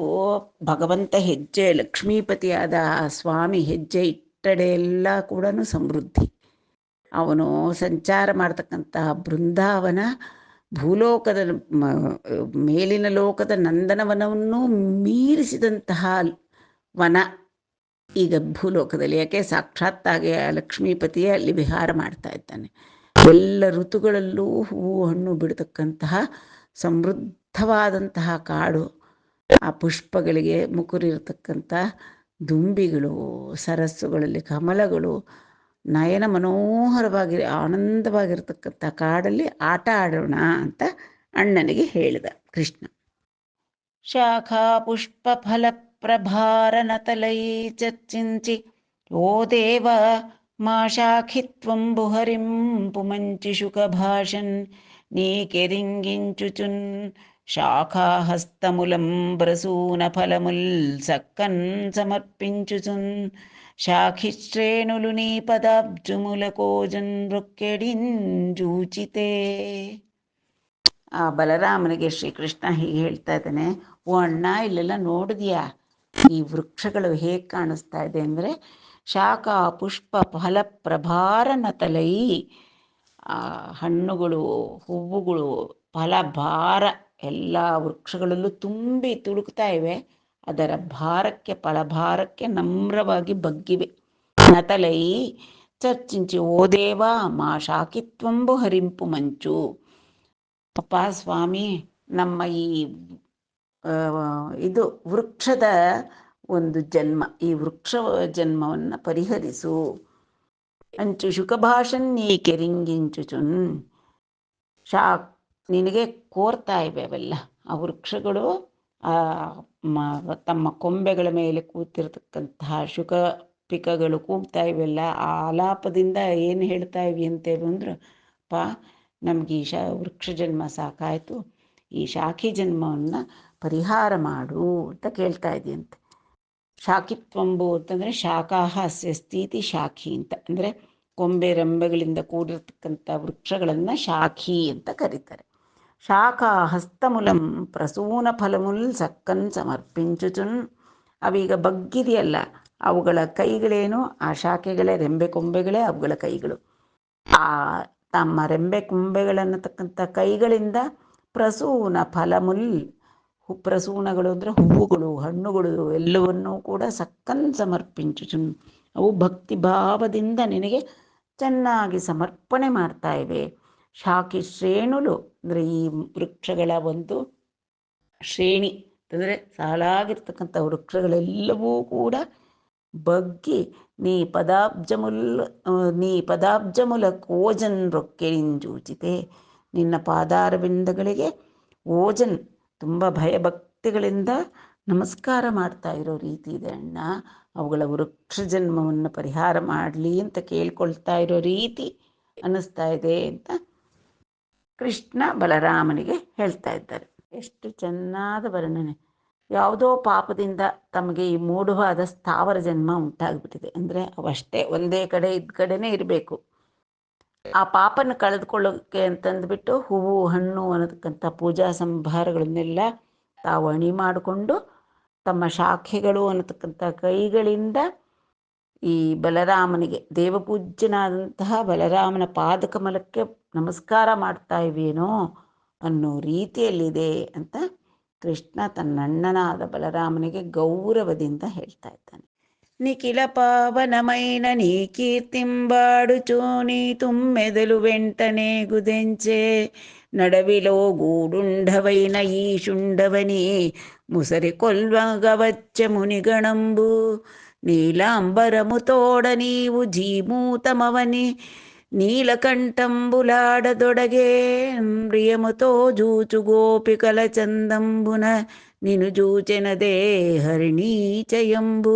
ಭಗವಂತ ಹೆಜ್ಜೆ ಲಕ್ಷ್ಮೀಪತಿಯಾದ ಆ ಸ್ವಾಮಿ ಹೆಜ್ಜೆ ಇಟ್ಟಡೆಯೆಲ್ಲ ಕೂಡ ಸಮೃದ್ಧಿ. ಅವನು ಸಂಚಾರ ಮಾಡ್ತಕ್ಕಂತಹ ಬೃಂದಾವನ ಭೂಲೋಕದ ಮೇಲಿನ ಲೋಕದ ನಂದನವನವನ್ನು ಮೀರಿಸಿದಂತಹ ವನ ಈಗ ಭೂಲೋಕದಲ್ಲಿ. ಯಾಕೆ ಸಾಕ್ಷಾತ್ತಾಗಿ ಲಕ್ಷ್ಮೀಪತಿಯೇ ಅಲ್ಲಿ ವಿಹಾರ ಮಾಡ್ತಾ ಇದ್ದಾನೆ. ಎಲ್ಲ ಋತುಗಳಲ್ಲೂ ಹೂವು ಹಣ್ಣು ಬಿಡತಕ್ಕಂತಹ ಸಮೃದ್ಧವಾದಂತಹ ಕಾಡು. ಆ ಪುಷ್ಪಗಳಿಗೆ ಮುಕುರಿರ್ತಕ್ಕಂಥ ದುಂಬಿಗಳು, ಸರಸ್ಸುಗಳಲ್ಲಿ ಕಮಲಗಳು, ನಯನ ಮನೋಹರವಾಗಿ ಆನಂದವಾಗಿರ್ತಕ್ಕಂಥ ಕಾಡಲ್ಲಿ ಆಟ ಆಡೋಣ ಅಂತ ಅಣ್ಣನಿಗೆ ಹೇಳಿದ ಕೃಷ್ಣ. ಶಾಖಾ ಪುಷ್ಪ ಫಲ ಪ್ರಭಾರನತಲೈ ಚರ್ಚಿಂಚಿ ಓ ದೇವ ಮಾ ಶಾಖಿತ್ವಂಬು ಹರಿಂ ಪುಮಂಚಿ ಶುಕಭಾಷನ್ ನೀಕೆರಿಂಗಿಂಚುಚುನ್ శాఖాహస్తములం బ్రసూన ఫలముల్ సక్కన్ సమర్పించుచున్ శాఖిశ్రేణులు నీ పదాబ్జుముల కోజన్ ರೊಕ್ಕೆಡಿಂಜೂಚಿತೆ. ಆ ಬಲರಾಮನಿಗೆ ಶ್ರೀಕೃಷ್ಣ ಹೀಗೆ ಹೇಳ್ತಾ ಇದ್ದಾನೆ, ಓ ಅಣ್ಣ ಇಲ್ಲೆಲ್ಲ ನೋಡಿದ್ಯಾ ಈ ವೃಕ್ಷಗಳು ಹೇಗೆ ಕಾಣಿಸ್ತಾ ಇದೆ ಅಂದರೆ ಶಾಖಾ ಪುಷ್ಪ ಫಲ ಪ್ರಭಾರನ ತಲೈ. ಹಣ್ಣುಗಳು, ಹೂವುಗಳು, ಫಲಭಾರ ಎಲ್ಲ ವೃಕ್ಷಗಳಲ್ಲೂ ತುಂಬಿ ತುಳುಕ್ತಾ ಇವೆ. ಅದರ ಭಾರಕ್ಕೆ, ಫಲಭಾರಕ್ಕೆ ನಮ್ರವಾಗಿ ಬಗ್ಗಿವೆ. ನತಲೈ ಚರ್ಚಿಂಚಿ ಓ ದೇವ ಮಾ ಶಾಖಿತ್ವಂಬು ಹರಿಂಪು ಮಂಚು. ಅಪ್ಪ ಸ್ವಾಮಿ, ನಮ್ಮ ಇದು ವೃಕ್ಷದ ಒಂದು ಜನ್ಮ, ಈ ವೃಕ್ಷ ಜನ್ಮವನ್ನು ಪರಿಹರಿಸು. ಅಂಚು ಶುಕಭಾಷನ್ ನೀ ಕೆರಿಂಗಿಂಚುಚುನ್. ನಿನಗೆ ಕೋರ್ತಾ ಇವೆ ಅವೆಲ್ಲ ಆ ವೃಕ್ಷಗಳು. ತಮ್ಮ ಕೊಂಬೆಗಳ ಮೇಲೆ ಕೂತಿರ್ತಕ್ಕಂತಹ ಶುಕ ಪಿಕಗಳು ಕೂಗ್ತಾ ಇವೆಲ್ಲ. ಆ ಆಲಾಪದಿಂದ ಏನು ಹೇಳ್ತಾ ಇವಿ ಅಂತೇವೆ ಅಂದ್ರೆ, ನಮಗೆ ಈ ವೃಕ್ಷ ಜನ್ಮ ಸಾಕಾಯಿತು, ಈ ಶಾಖಿ ಜನ್ಮವನ್ನು ಪರಿಹಾರ ಮಾಡು ಅಂತ ಕೇಳ್ತಾ ಇದೆಯಂತೆ. ಶಾಖಿತ್ವಂಬು ಅಂತಂದರೆ ಶಾಖಾಹ ಅಸ್ಯ ಸ್ಥಿತಿ ಶಾಖಿ ಅಂತ, ಅಂದರೆ ಕೊಂಬೆ ರೆಂಬೆಗಳಿಂದ ಕೂಡಿರ್ತಕ್ಕಂಥ ವೃಕ್ಷಗಳನ್ನು ಶಾಖಿ ಅಂತ ಕರೀತಾರೆ. ಶಾಖಾ ಹಸ್ತಮೂಲಂ ಪ್ರಸೂನ ಫಲಮುಲ್ ಸಕ್ಕನ್ ಸಮರ್ಪಿಂಚುಚುನ್. ಅವೀಗ ಬಗ್ಗಿದೆಯಲ್ಲ, ಅವುಗಳ ಕೈಗಳೇನು, ಆ ಶಾಖೆಗಳೇ, ರೆಂಬೆ ಕೊಂಬೆಗಳೇ ಅವುಗಳ ಕೈಗಳು. ಆ ತಮ್ಮ ರೆಂಬೆ ಕೊಂಬೆಗಳನ್ನತಕ್ಕಂಥ ಕೈಗಳಿಂದ ಪ್ರಸೂನ ಫಲಮುಲ್, ಪ್ರಸೂನಗಳು ಅಂದರೆ ಹೂವುಗಳು, ಹಣ್ಣುಗಳು ಎಲ್ಲವನ್ನೂ ಕೂಡ ಸಕ್ಕನ್ ಸಮರ್ಪಿಂಚುಚುನ್. ಅವು ಭಕ್ತಿ ಭಾವದಿಂದ ನಿನಗೆ ಚೆನ್ನಾಗಿ ಸಮರ್ಪಣೆ ಮಾಡ್ತಾ ಇವೆ. ಶಾಖಿ ಶ್ರೇಣುಲು ಅಂದರೆ ಈ ವೃಕ್ಷಗಳ ಒಂದು ಶ್ರೇಣಿ ಅಂದರೆ ಸಾಲಾಗಿರ್ತಕ್ಕಂಥ ವೃಕ್ಷಗಳೆಲ್ಲವೂ ಕೂಡ ಬಗ್ಗಿ ನೀ ಪದಾಬ್ಜಮುಲ ಓಜನ್ ರೊಕ್ಕೆರಿಂಜೂಚಿತೆ. ನಿನ್ನ ಪಾದಾರವಿಂದಗಳಿಗೆ ಓಜನ್ ತುಂಬ ಭಯಭಕ್ತಿಗಳಿಂದ ನಮಸ್ಕಾರ ಮಾಡ್ತಾ ಇರೋ ರೀತಿ ಇದೆ ಅಣ್ಣ. ಅವುಗಳ ವೃಕ್ಷ ಜನ್ಮವನ್ನು ಪರಿಹಾರ ಮಾಡಲಿ ಅಂತ ಕೇಳ್ಕೊಳ್ತಾ ಇರೋ ರೀತಿ ಅನ್ನಿಸ್ತಾ ಇದೆ ಅಂತ ಕೃಷ್ಣ ಬಲರಾಮನಿಗೆ ಹೇಳ್ತಾ ಇದ್ದಾರೆ. ಎಷ್ಟು ಚೆನ್ನಾದ ವರ್ಣನೆ. ಯಾವುದೋ ಪಾಪದಿಂದ ತಮಗೆ ಈ ಮೂಢವಾದ ಸ್ಥಾವರ ಜನ್ಮ ಉಂಟಾಗ್ಬಿಟ್ಟಿದೆ ಅಂದರೆ ಅವಷ್ಟೇ ಒಂದೇ ಕಡೆ ಇದ್ದ ಕಡೆನೇ ಇರಬೇಕು. ಆ ಪಾಪನ ಕಳೆದುಕೊಳ್ಳೋಕ್ಕೆ ಅಂತಂದ್ಬಿಟ್ಟು ಹೂವು ಹಣ್ಣು ಅನ್ನತಕ್ಕಂಥ ಪೂಜಾ ಸಂಭಾರಗಳನ್ನೆಲ್ಲ ತಾವು ಅಣಿ ಮಾಡಿಕೊಂಡು ತಮ್ಮ ಶಾಖೆಗಳು ಅನ್ನತಕ್ಕಂಥ ಕೈಗಳಿಂದ ಈ ಬಲರಾಮನಿಗೆ, ದೇವಪೂಜ್ಯನಾದಂತಹ ಬಲರಾಮನ ಪಾದಕಮಲಕ್ಕೆ ನಮಸ್ಕಾರ ಮಾಡ್ತಾ ಇವೇನೋ ಅನ್ನೋ ರೀತಿಯಲ್ಲಿದೆ ಅಂತ ಕೃಷ್ಣ ತನ್ನಣ್ಣನಾದ ಬಲರಾಮನಿಗೆ ಗೌರವದಿಂದ ಹೇಳ್ತಾ ಇದ್ದಾನೆ. నిఖిల పావనమైన నీ కీర్తింబాడుచు నీ తుమ్మెదలు వెంటనే గుదెంచే నడవిలో గూడుండవైన ఈశుండవని ముసరి కొల్వగవచ్చ మునిగణంబు నీలాంబరముతోడ నీవు జీమూతమవని నీలకంఠంబులాడదొడగే ప్రియముతో జూచు గోపికల చందంబున నిను జూచెనదే హరిణీచయంబు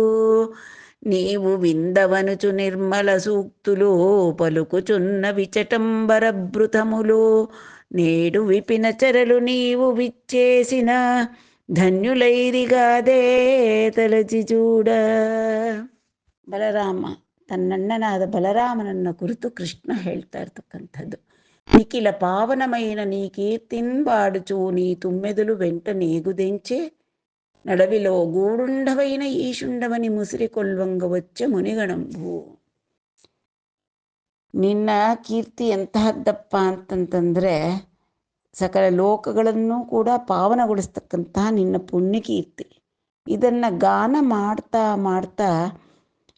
నీవు విందవనుచు నిర్మల సూక్తులు పలుకుచున్న విచటంబరభృతములు నేడు విపిన చెరలు నీవు విచ్చేసిన ಧನ್ಯುಲೈರಿಗಾದೆ ತಲಚಿ ಚೂಡ. ಬಲರಾಮ ತನ್ನಣ್ಣನಾದ ಬಲರಾಮನನ್ನ ಕುರಿತು ಕೃಷ್ಣ ಹೇಳ್ತಾ ಇರ್ತಕ್ಕಂಥದ್ದು. ನಿಖಿಲ ಪಾವನಮೈನ ನೀ ಕೀರ್ತಿಂಬಾಡುಚು ನೀ ತುಮ್ಮೆದುಲು ವೆಂಟ ನೇಗುದೆಂಚೆ ನಡವಿಲೋ ಗೂಡುಂಡವೈನ ಈಶುಂಡವನಿ ಮುಸಿರಿ ಕೊಲ್ವಂಗ ವಚ್ಚ ಮುನಿಗಣಂಬು. ನಿನ್ನ ಕೀರ್ತಿ ಎಂತಹದ್ದಪ್ಪ ಅಂತಂತಂದ್ರೆ ಸಕಲ ಲೋಕಗಳನ್ನು ಕೂಡ ಪಾವನಗೊಳಿಸ್ತಕ್ಕಂತಹ ನಿನ್ನ ಪುಣ್ಯಕೀರ್ತಿ. ಇದನ್ನು ಗಾನ ಮಾಡ್ತಾ ಮಾಡ್ತಾ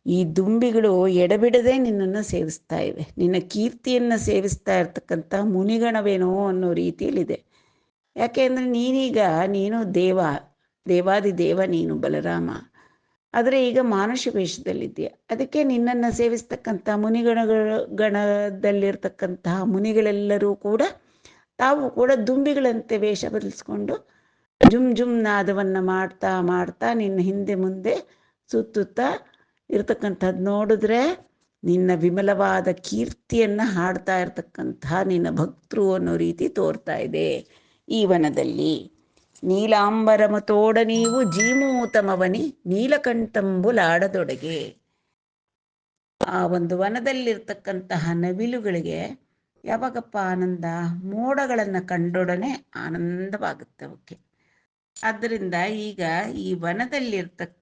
ಈ ದುಂಬಿಗಳು ಎಡಬಿಡದೆ ನಿನ್ನನ್ನು ಸೇವಿಸ್ತಾ ಇವೆ. ನಿನ್ನ ಕೀರ್ತಿಯನ್ನು ಸೇವಿಸ್ತಾ ಇರ್ತಕ್ಕಂಥ ಮುನಿಗಣವೇನೋ ಅನ್ನೋ ರೀತಿಯಲ್ಲಿದೆ. ಯಾಕೆಂದರೆ ನೀನು ದೇವಾದಿದೇವ ನೀನು ಬಲರಾಮ. ಆದರೆ ಈಗ ಮಾನುಷ ವೇಷದಲ್ಲಿದ್ದೀಯ. ಅದಕ್ಕೆ ನಿನ್ನನ್ನು ಸೇವಿಸ್ತಕ್ಕಂಥ ಗಣದಲ್ಲಿರ್ತಕ್ಕಂತಹ ಮುನಿಗಳೆಲ್ಲರೂ ಕೂಡ ತಾವು ಕೂಡ ದುಂಬಿಗಳಂತೆ ವೇಷ ಬದಲಿಸ್ಕೊಂಡು ಜುಮ್ ಜುಮ್ ನಾದವನ್ನು ಮಾಡ್ತಾ ಮಾಡ್ತಾ ನಿನ್ನ ಹಿಂದೆ ಮುಂದೆ ಸುತ್ತುತ್ತಾ ಇರ್ತಕ್ಕಂಥದ್ದು ನೋಡಿದ್ರೆ ನಿನ್ನ ವಿಮಲವಾದ ಕೀರ್ತಿಯನ್ನು ಹಾಡ್ತಾ ಇರ್ತಕ್ಕಂತಹ ನಿನ್ನ ಭಕ್ತರು ಅನ್ನೋ ರೀತಿ ತೋರ್ತಾ ಇದೆ ಈ ವನದಲ್ಲಿ. ನೀಲಾಂಬರಮತೋಡ ನೀವು ಜೀಮೂತಮವನಿ ನೀಲಕಂಠಂಬುಲಾಡದೊಡಗೆ. ಆ ಒಂದು ವನದಲ್ಲಿರ್ತಕ್ಕಂತಹ ನವಿಲುಗಳಿಗೆ ಯಾವಾಗಪ್ಪ ಆನಂದ? ಮೋಡಗಳನ್ನು ಕಂಡೊಡನೆ ಆನಂದವಾಗುತ್ತೆ ಅವಕ್ಕೆ. ಆದ್ದರಿಂದ ಈಗ ಈ ವನದಲ್ಲಿರ್ತಕ್ಕ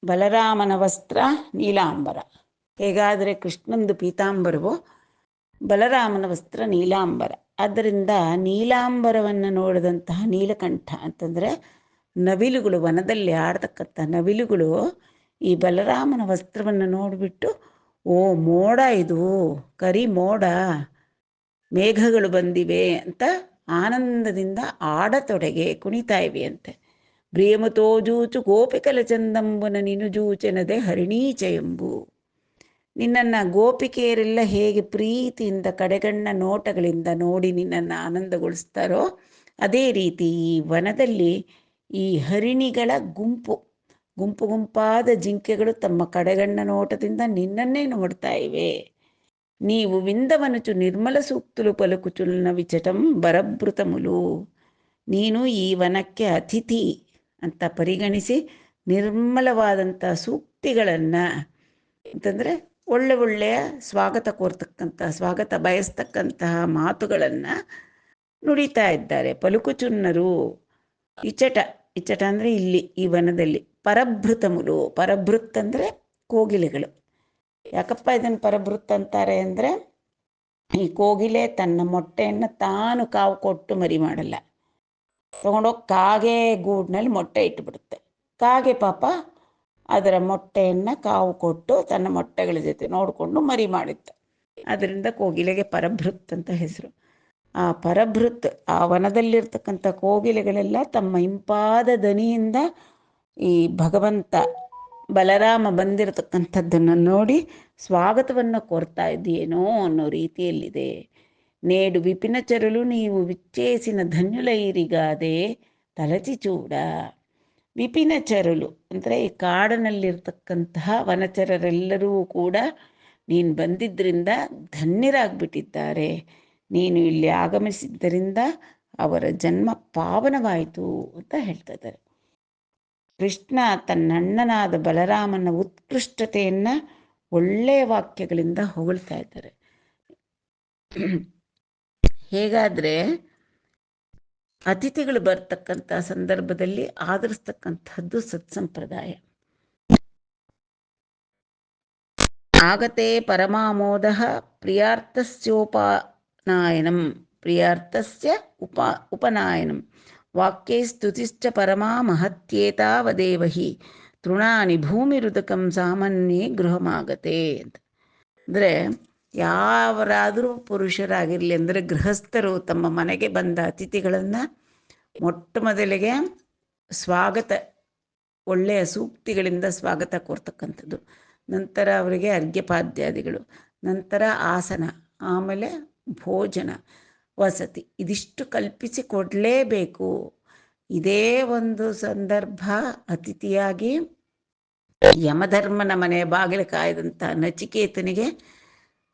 ಬಲರಾಮನ ವಸ್ತ್ರ ನೀಲಾಂಬರ. ಹೇಗಾದರೆ ಕೃಷ್ಣಂದು ಪೀತಾಂಬರವೋ ಬಲರಾಮನ ವಸ್ತ್ರ ನೀಲಾಂಬರ. ಆದ್ದರಿಂದ ನೀಲಾಂಬರವನ್ನು ನೋಡಿದಂತಹ ನೀಲಕಂಠ ಅಂತಂದರೆ ನವಿಲುಗಳು, ವನದಲ್ಲಿ ಆಡ್ತಕ್ಕಂಥ ನವಿಲುಗಳು ಈ ಬಲರಾಮನ ವಸ್ತ್ರವನ್ನು ನೋಡಿಬಿಟ್ಟು ಓ ಮೋಡ, ಇದು ಕರಿ ಮೋಡ, ಮೇಘಗಳು ಬಂದಿವೆ ಅಂತ ಆನಂದದಿಂದ ಆಡತೊಡಗೆ, ಕುಣಿತಾ ಇವೆ ಅಂತೆ. ಬ್ರಿಯಮತೋಜೂಚು ಗೋಪಿಕಲ ಚಂದಂಬುನ ನಿನು ಜೂಚೆನದೆ ಹರಿಣೀಚೆಂಬು. ನಿನ್ನನ್ನು ಗೋಪಿಕೆಯರೆಲ್ಲ ಹೇಗೆ ಪ್ರೀತಿಯಿಂದ ಕಡೆಗಣ್ಣ ನೋಟಗಳಿಂದ ನೋಡಿ ನಿನ್ನನ್ನು ಆನಂದಗೊಳಿಸ್ತಾರೋ ಅದೇ ರೀತಿ ಈ ವನದಲ್ಲಿ ಈ ಹರಿಣಿಗಳ ಗುಂಪಾದ ಜಿಂಕೆಗಳು ತಮ್ಮ ಕಡೆಗಣ್ಣ ನೋಟದಿಂದ ನಿನ್ನನ್ನೇ ನೋಡ್ತಾ ಇವೆ. ನೀವು ವಿಂದವನುಚು ನಿರ್ಮಲ ಸೂಕ್ತುಲು ಪಲುಕುಚುಲ್ನ ವಿಚಟಂ ಬರಭೃತಮುಲು. ನೀನು ಈ ವನಕ್ಕೆ ಅತಿಥಿ ಅಂತ ಪರಿಗಣಿಸಿ ನಿರ್ಮಲವಾದಂಥ ಸೂಕ್ತಿಗಳನ್ನು ಅಂತಂದರೆ ಒಳ್ಳೆಯ ಸ್ವಾಗತ ಬಯಸ್ತಕ್ಕಂತಹ ಮಾತುಗಳನ್ನು ನುಡಿತಾ ಇದ್ದಾರೆ. ಪಲುಕುಚುನ್ನರು ಇಚಟ ಅಂದರೆ ಇಲ್ಲಿ ಈ ವನದಲ್ಲಿ ಪರಭೃತಮುಲು. ಪರಭೃತ್ ಅಂದರೆ ಕೋಗಿಲೆಗಳು. ಯಾಕಪ್ಪ ಇದನ್ನು ಪರಭೃತ್ ಅಂತಾರೆ ಅಂದರೆ ಈ ಕೋಗಿಲೆ ತನ್ನ ಮೊಟ್ಟೆಯನ್ನು ತಾನು ಕಾವು ಕೊಟ್ಟು ಮರಿ ಮಾಡಲ್ಲ. ತಗೊಂಡೋಗಿ ಕಾಗೆ ಗೂಡಿನಲ್ಲಿ ಮೊಟ್ಟೆ ಇಟ್ಟುಬಿಡುತ್ತೆ. ಕಾಗೆ ಪಾಪ ಅದರ ಮೊಟ್ಟೆಯನ್ನು ಕಾವು ಕೊಟ್ಟು ತನ್ನ ಮೊಟ್ಟೆಗಳ ಜೊತೆ ನೋಡಿಕೊಂಡು ಮರಿ ಮಾಡಿತ್ತು. ಅದರಿಂದ ಕೋಗಿಲೆಗೆ ಪರಭೃತ್ ಅಂತ ಹೆಸರು. ಆ ಪರಭೃತ್, ಆ ವನದಲ್ಲಿರ್ತಕ್ಕಂಥ ಕೋಗಿಲೆಗಳೆಲ್ಲ ತಮ್ಮ ಇಂಪಾದ ದನಿಯಿಂದ ಈ ಭಗವಂತ ಬಲರಾಮ ಬಂದಿರತಕ್ಕಂಥದ್ದನ್ನು ನೋಡಿ ಸ್ವಾಗತವನ್ನು ಕೋರ್ತಾ ಇದೆಯೇನೋ ಅನ್ನೋ ರೀತಿಯಲ್ಲಿದೆ. ನೇಡು ವಿಪಿನ ಚರಲು ನೀವು ವಿಚ್ಚೇಸಿನ ಧನ್ಯುಲೈರಿಗಾದೆ ತಲಚಿ ಚೂಡ. ವಿಪಿನ ಚರಲು ಅಂದರೆ ಈ ಕಾಡಿನಲ್ಲಿರ್ತಕ್ಕಂತಹ ವನಚರರೆಲ್ಲರೂ ಕೂಡ ನೀನು ಬಂದಿದ್ದರಿಂದ ಧನ್ಯರಾಗ್ಬಿಟ್ಟಿದ್ದಾರೆ. ನೀನು ಇಲ್ಲಿ ಆಗಮಿಸಿದ್ದರಿಂದ ಅವರ ಜನ್ಮ ಪಾವನವಾಯಿತು ಅಂತ ಹೇಳ್ತಾ ಇದ್ದಾರೆ. ಕೃಷ್ಣ ತನ್ನಣ್ಣನಾದ ಬಲರಾಮನ ಉತ್ಕೃಷ್ಟತೆಯನ್ನು ಒಳ್ಳೆಯ ವಾಕ್ಯಗಳಿಂದ ಹೊಗಳ್ತಾ ಇದ್ದಾರೆ. ಹೇಗಾದರೆ ಅತಿಥಿಗಳು ಬರ್ತಕ್ಕಂಥ ಸಂದರ್ಭದಲ್ಲಿ ಆದರಿಸ್ತಕ್ಕಂಥದ್ದು ಸತ್ಸಂಪ್ರದಾಯ. ಆಗತೆ ಪರಮಾಮೋದ ಪ್ರಿಯಾರ್ಥಸ್ಯ ಉಪನಾಯನಂ ವಾಕ್ಯೈ ಸ್ತುತಿಶ್ಚ ಪರಮಾ ಮಹತ್ಯೇತಾವದೇವ ಹಿ ತೃಣಾನಿ ಭೂಮಿರುದಕಂ ಸಾಮಾನ್ಯೇ ಗೃಹಮಾಗತೆ ಅಂತ. ಅಂದರೆ ಯಾವರಾದರೂ ಪುರುಷರಾಗಿರಲಿ, ಅಂದರೆ ಗೃಹಸ್ಥರು ತಮ್ಮ ಮನೆಗೆ ಬಂದ ಅತಿಥಿಗಳನ್ನು ಮೊಟ್ಟ ಮೊದಲಿಗೆ ಸ್ವಾಗತ, ಒಳ್ಳೆಯ ಸೂಕ್ತಿಗಳಿಂದ ಸ್ವಾಗತ ಕೋರ್ತಕ್ಕಂಥದ್ದು, ನಂತರ ಅವರಿಗೆ ಅರ್ಘ್ಯಪಾದ್ಯಾದಿಗಳು, ನಂತರ ಆಸನ, ಆಮೇಲೆ ಭೋಜನ, ವಸತಿ, ಇದಿಷ್ಟು ಕಲ್ಪಿಸಿ ಕೊಡಲೇಬೇಕು. ಇದೇ ಒಂದು ಸಂದರ್ಭ ಅತಿಥಿಯಾಗಿ ಯಮಧರ್ಮನ ಮನೆಯ ಬಾಗಿಲು ಕಾಯ್ದಂಥ ನಚಿಕೇತನಿಗೆ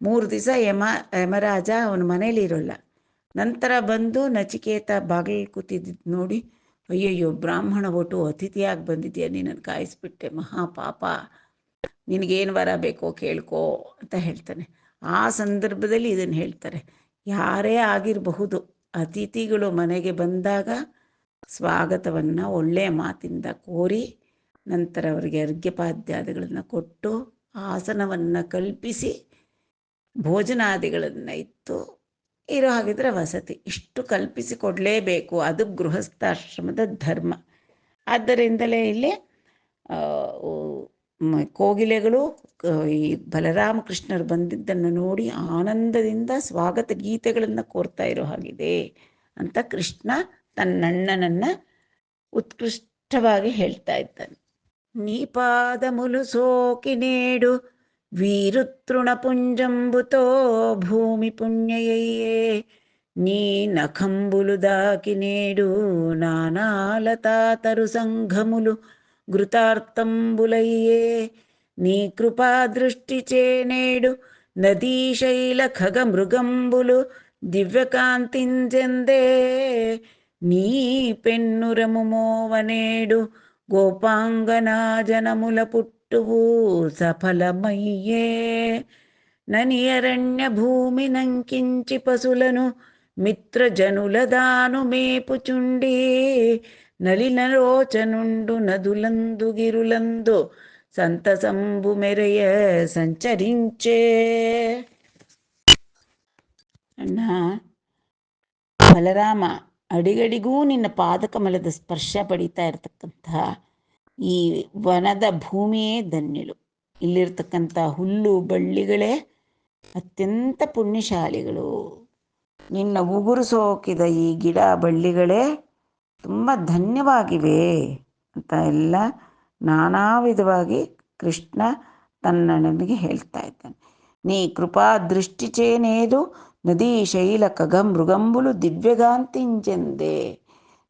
3 ದಿವಸ ಯಮರಾಜ ಅವನ ಮನೇಲಿ ಇರೋಲ್ಲ. ನಂತರ ಬಂದು ನಚಿಕೇತ ಬಾಗಿಲು ಕೂತಿದ್ದು ನೋಡಿ, ಅಯ್ಯಯ್ಯೋ ಬ್ರಾಹ್ಮಣ ಒಟ್ಟು ಅತಿಥಿಯಾಗಿ ಬಂದಿದ್ಯಾ, ನೀನನ್ನು ಕಾಯಿಸ್ಬಿಟ್ಟೆ, ಮಹಾಪಾಪ, ನಿನಗೇನು ವರ ಬೇಕೋ ಕೇಳ್ಕೋ ಅಂತ ಹೇಳ್ತಾನೆ. ಆ ಸಂದರ್ಭದಲ್ಲಿ ಇದನ್ನು ಹೇಳ್ತಾರೆ. ಯಾರೇ ಆಗಿರಬಹುದು, ಅತಿಥಿಗಳು ಮನೆಗೆ ಬಂದಾಗ ಸ್ವಾಗತವನ್ನು ಒಳ್ಳೆಯ ಮಾತಿಂದ ಕೋರಿ, ನಂತರ ಅವರಿಗೆ ಅರ್ಘ್ಯಪಾದ್ಯಾದಿಗಳನ್ನು ಕೊಟ್ಟು, ಆಸನವನ್ನು ಕಲ್ಪಿಸಿ, ಭೋಜನಾದಿಗಳನ್ನು ಇತ್ತು ಇರೋ ಹಾಗಿದ್ರೆ ವಸತಿ, ಇಷ್ಟು ಕಲ್ಪಿಸಿ ಕೊಡಲೇಬೇಕು. ಅದು ಗೃಹಸ್ಥಾಶ್ರಮದ ಧರ್ಮ. ಆದ್ದರಿಂದಲೇ ಇಲ್ಲಿ ಕೋಗಿಲೆಗಳು ಈ ಬಲರಾಮಕೃಷ್ಣರು ಬಂದಿದ್ದನ್ನು ನೋಡಿ ಆನಂದದಿಂದ ಸ್ವಾಗತ ಗೀತೆಗಳನ್ನು ಕೋರ್ತಾ ಇರೋ ಹಾಗಿದೆ ಅಂತ ಕೃಷ್ಣ ತನ್ನಣ್ಣನನ್ನು ಉತ್ಕೃಷ್ಟವಾಗಿ ಹೇಳ್ತಾ ಇದ್ದಾನೆ. ನೀಪಾದములు సోకినేడు వీరుతృణపుంజంబుతో భూమి పుణ్యయయ్యే నీ నఖంబులు దాకినేడు నానాలతాతరు సంఘములు ఘృతార్థంబులయ్యే నీ కృపా దృష్టి చేనేడు నదీశైల ఖగ మృగంబులు దివ్యకాంతించెందే నీ పెన్నురము మోవనేడు గోపాంగనా జనముల పుట్టువు సఫలమయ్యే ననియరణ్య భూమి నంకించి పశులను మిత్రజనుల దాను మేపుచుండి నలినరోచనుండు నదులందు గిరులందు సంతసంబు మెరయ సంచరించే. ಅಣ್ಣ ಬಲರಾಮ, ಅಡಿಗಡಿಗೂ ನಿನ್ನ ಪಾದಕಮಲದ ಸ್ಪರ್ಶ ಪಡೀತಾ ಇರತಕ್ಕಂತಹ ಈ ವನದ ಭೂಮಿಯೇ ಧನ್ಯಳು. ಇಲ್ಲಿರ್ತಕ್ಕಂಥ ಹುಲ್ಲು ಬಳ್ಳಿಗಳೇ ಅತ್ಯಂತ ಪುಣ್ಯಶಾಲಿಗಳು. ನಿನ್ನ ಉಗುರು ಸೋಕಿದ ಈ ಗಿಡ ಬಳ್ಳಿಗಳೇ ತುಂಬ ಧನ್ಯವಾಗಿವೆ ಅಂತ ಎಲ್ಲ ನಾನಾ ವಿಧವಾಗಿ ಕೃಷ್ಣ ತನ್ನನಿಗೆ ಹೇಳ್ತಾ ಇದ್ದಾನೆ. ನೀ ಕೃಪಾ ದೃಷ್ಟಿಚೇನೇದು ನದಿ ಶೈಲ ಖಗ ಮೃಗಂಬುಲು ದಿವ್ಯಗಾಂತಿಂಚೆಂದೆ.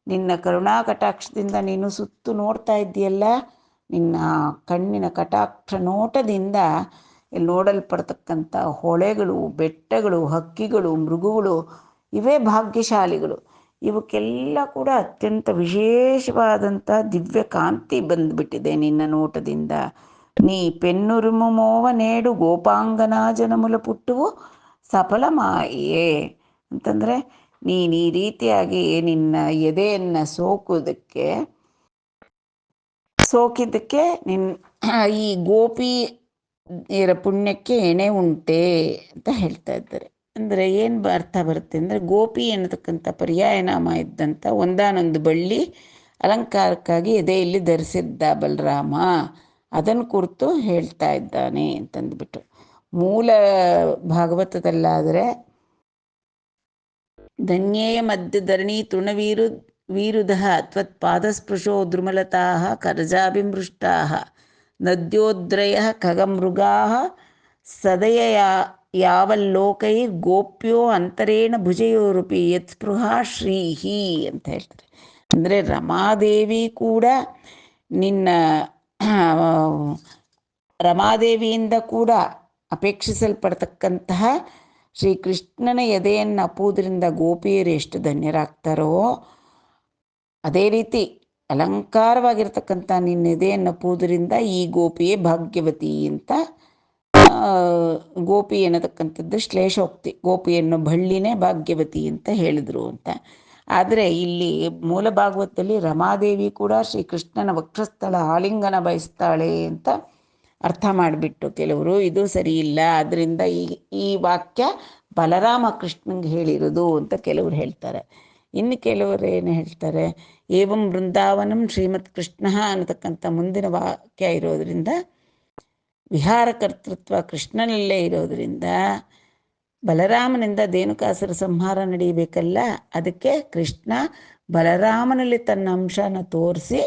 ನಿನ್ನ ಕರುಣಾ ಕಟಾಕ್ಷದಿಂದ ನೀನು ಸುತ್ತು ನೋಡ್ತಾ ಇದ್ದೀಯಲ್ಲ, ನಿನ್ನ ಕಣ್ಣಿನ ಕಟಾಕ್ಷ ನೋಟದಿಂದ ಇಲ್ಲಿ ನೋಡಲ್ಪಡ್ತಕ್ಕಂಥ ಹೊಳೆಗಳು, ಬೆಟ್ಟಗಳು, ಹಕ್ಕಿಗಳು, ಮೃಗಗಳು ಇವೇ ಭಾಗ್ಯಶಾಲಿಗಳು. ಇವಕ್ಕೆಲ್ಲ ಕೂಡ ಅತ್ಯಂತ ವಿಶೇಷವಾದಂಥ ದಿವ್ಯ ಕಾಂತಿ ಬಂದುಬಿಟ್ಟಿದೆ ನಿನ್ನ ನೋಟದಿಂದ. ನೀ ಪೆನ್ನುರುಮು ಮೋವ ನೇಡು ಗೋಪಾಂಗನಾ ಜನಮುಲ ಪುಟ್ಟುವು ಸಫಲಮಾಯೇ ಅಂತಂದರೆ, ನೀನು ಈ ರೀತಿಯಾಗಿ ನಿನ್ನ ಎದೆಯನ್ನು ಸೋಕಿದ್ದಕ್ಕೆ ಈ ಗೋಪಿಯರ ಪುಣ್ಯಕ್ಕೆ ಎಣೆ ಉಂಟೆ ಅಂತ ಹೇಳ್ತಾ ಇದ್ದಾರೆ. ಅಂದರೆ ಏನು ಅರ್ಥ ಬರುತ್ತೆ ಅಂದರೆ, ಗೋಪಿ ಅನ್ನತಕ್ಕಂಥ ಪರ್ಯಾಯನಾಮ ಇದ್ದಂಥ ಒಂದಾನೊಂದು ಬಳ್ಳಿ ಅಲಂಕಾರಕ್ಕಾಗಿ ಎದೆಯಲ್ಲಿ ಧರಿಸಿದ್ದ ಬಲರಾಮ, ಅದನ್ನು ಕುರಿತು ಹೇಳ್ತಾ ಇದ್ದಾನೆ ಅಂತಂದ್ಬಿಟ್ಟು. ಮೂಲ ಭಾಗವತದಲ್ಲಾದರೆ ಧನ್ಯೇಯ ಮಧ್ಯ ಧರಣಿ ತೃಣವೀರುಧ ತ್ವತ್ಪಾದಸ್ಪೃಶೋ ದ್ರುಮಲತಾ ಕರಜಾಭಿಮೃಷ್ಟಾ ನದ್ಯೋದ್ರಯ ಖಗಮೃಗಾ ಸದಯ ಯಾವಲ್ಲೋಕೈರ್ಗೋಪ್ಯೋ ಅಂತರೇಣ ಭುಜಯೋರುಪಿ ಯತ್ಸ್ಪೃಹಾ ಶ್ರೀಹಿ ಅಂತ ಹೇಳ್ತಾರೆ. ಅಂದರೆ ರಮಾದೇವಿ ಕೂಡ ರಮಾದೇವಿಯಿಂದ ಕೂಡ ಅಪೇಕ್ಷಿಸಲ್ಪಡ್ತಕ್ಕಂತಹ ಶ್ರೀಕೃಷ್ಣನ ಎದೆಯನ್ನು ಅಪ್ಪುವುದರಿಂದ ಗೋಪಿಯರು ಎಷ್ಟು ಧನ್ಯರಾಗ್ತಾರೋ, ಅದೇ ರೀತಿ ಅಲಂಕಾರವಾಗಿರ್ತಕ್ಕಂಥ ನಿನ್ನ ಎದೆಯನ್ನು ಅಪ್ಪುವುದರಿಂದ ಈ ಗೋಪಿಯೇ ಭಾಗ್ಯವತಿ ಅಂತ. ಗೋಪಿ ಅನ್ನತಕ್ಕಂಥದ್ದು ಶ್ಲೇಷೋಕ್ತಿ, ಗೋಪಿಯನ್ನು ಬಳ್ಳಿನೇ ಭಾಗ್ಯವತಿ ಅಂತ ಹೇಳಿದರು ಅಂತ. ಆದರೆ ಇಲ್ಲಿ ಮೂಲ ಭಾಗವತದಲ್ಲಿ ರಮಾದೇವಿ ಕೂಡ ಶ್ರೀಕೃಷ್ಣನ ವಕ್ಷಸ್ಥಳ ಆಲಿಂಗನ ಬಯಸ್ತಾಳೆ ಅಂತ ಅರ್ಥ ಮಾಡಿಬಿಟ್ಟು ಕೆಲವರು ಇದು ಸರಿ ಇಲ್ಲ, ಆದ್ದರಿಂದ ಈ ವಾಕ್ಯ ಬಲರಾಮ ಕೃಷ್ಣಂಗೆ ಹೇಳಿರೋದು ಅಂತ ಕೆಲವರು ಹೇಳ್ತಾರೆ. ಇನ್ನು ಕೆಲವರು ಏನು ಹೇಳ್ತಾರೆ, ಏವಂ ಬೃಂದಾವನಂ ಶ್ರೀಮತ್ ಕೃಷ್ಣ ಅನ್ನತಕ್ಕಂಥ ಮುಂದಿನ ವಾಕ್ಯ ಇರೋದರಿಂದ ವಿಹಾರ ಕರ್ತೃತ್ವ ಕೃಷ್ಣನಲ್ಲೇ ಇರೋದರಿಂದ ಬಲರಾಮನಿಂದ ಧೇನುಕಾಸುರ ಸಂಹಾರ ನಡೀಬೇಕಲ್ಲ, ಅದಕ್ಕೆ ಕೃಷ್ಣ ಬಲರಾಮನಲ್ಲಿ ತನ್ನ ಅಂಶನ ತೋರಿಸಿ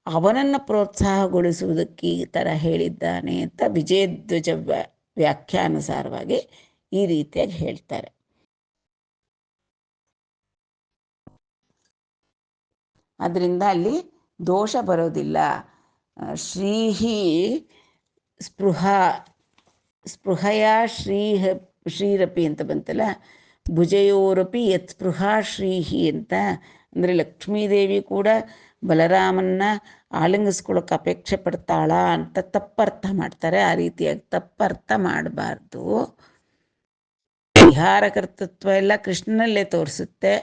ಅವನನ್ನು ಪ್ರೋತ್ಸಾಹಗೊಳಿಸುವುದಕ್ಕೆ ಈ ಥರ ಹೇಳಿದ್ದಾನೆ ಅಂತ ವಿಜಯಧ್ವಜ ವ್ಯಾಖ್ಯಾನುಸಾರವಾಗಿ ಈ ರೀತಿಯಾಗಿ ಹೇಳ್ತಾರೆ. ಅದರಿಂದ ಅಲ್ಲಿ ದೋಷ ಬರೋದಿಲ್ಲ. ಶ್ರೀಹಿ ಸ್ಪೃಹಯ ಶ್ರೀರಪಿ ಅಂತ ಬಂತಲ್ಲ, ಭುಜಯೋರಪಿ ಯತ್ ಸ್ಪೃಹಾ ಶ್ರೀಹಿ ಅಂತ ಅಂದರೆ ಲಕ್ಷ್ಮೀದೇವಿ ಕೂಡ ಬಲರಾಮನ್ನ ಆಲಿಂಗಿಸ್ಕೊಳ್ಳೋಕೆ ಅಪೇಕ್ಷೆ ಪಡ್ತಾಳ ಅಂತ ತಪ್ಪರ್ಥ ಮಾಡ್ತಾರೆ. ಆ ರೀತಿಯಾಗಿ ತಪ್ಪರ್ಥ ಮಾಡಬಾರ್ದು. ವಿಹಾರ ಕರ್ತೃತ್ವ ಎಲ್ಲ ಕೃಷ್ಣನಲ್ಲೇ ತೋರಿಸುತ್ತೆ.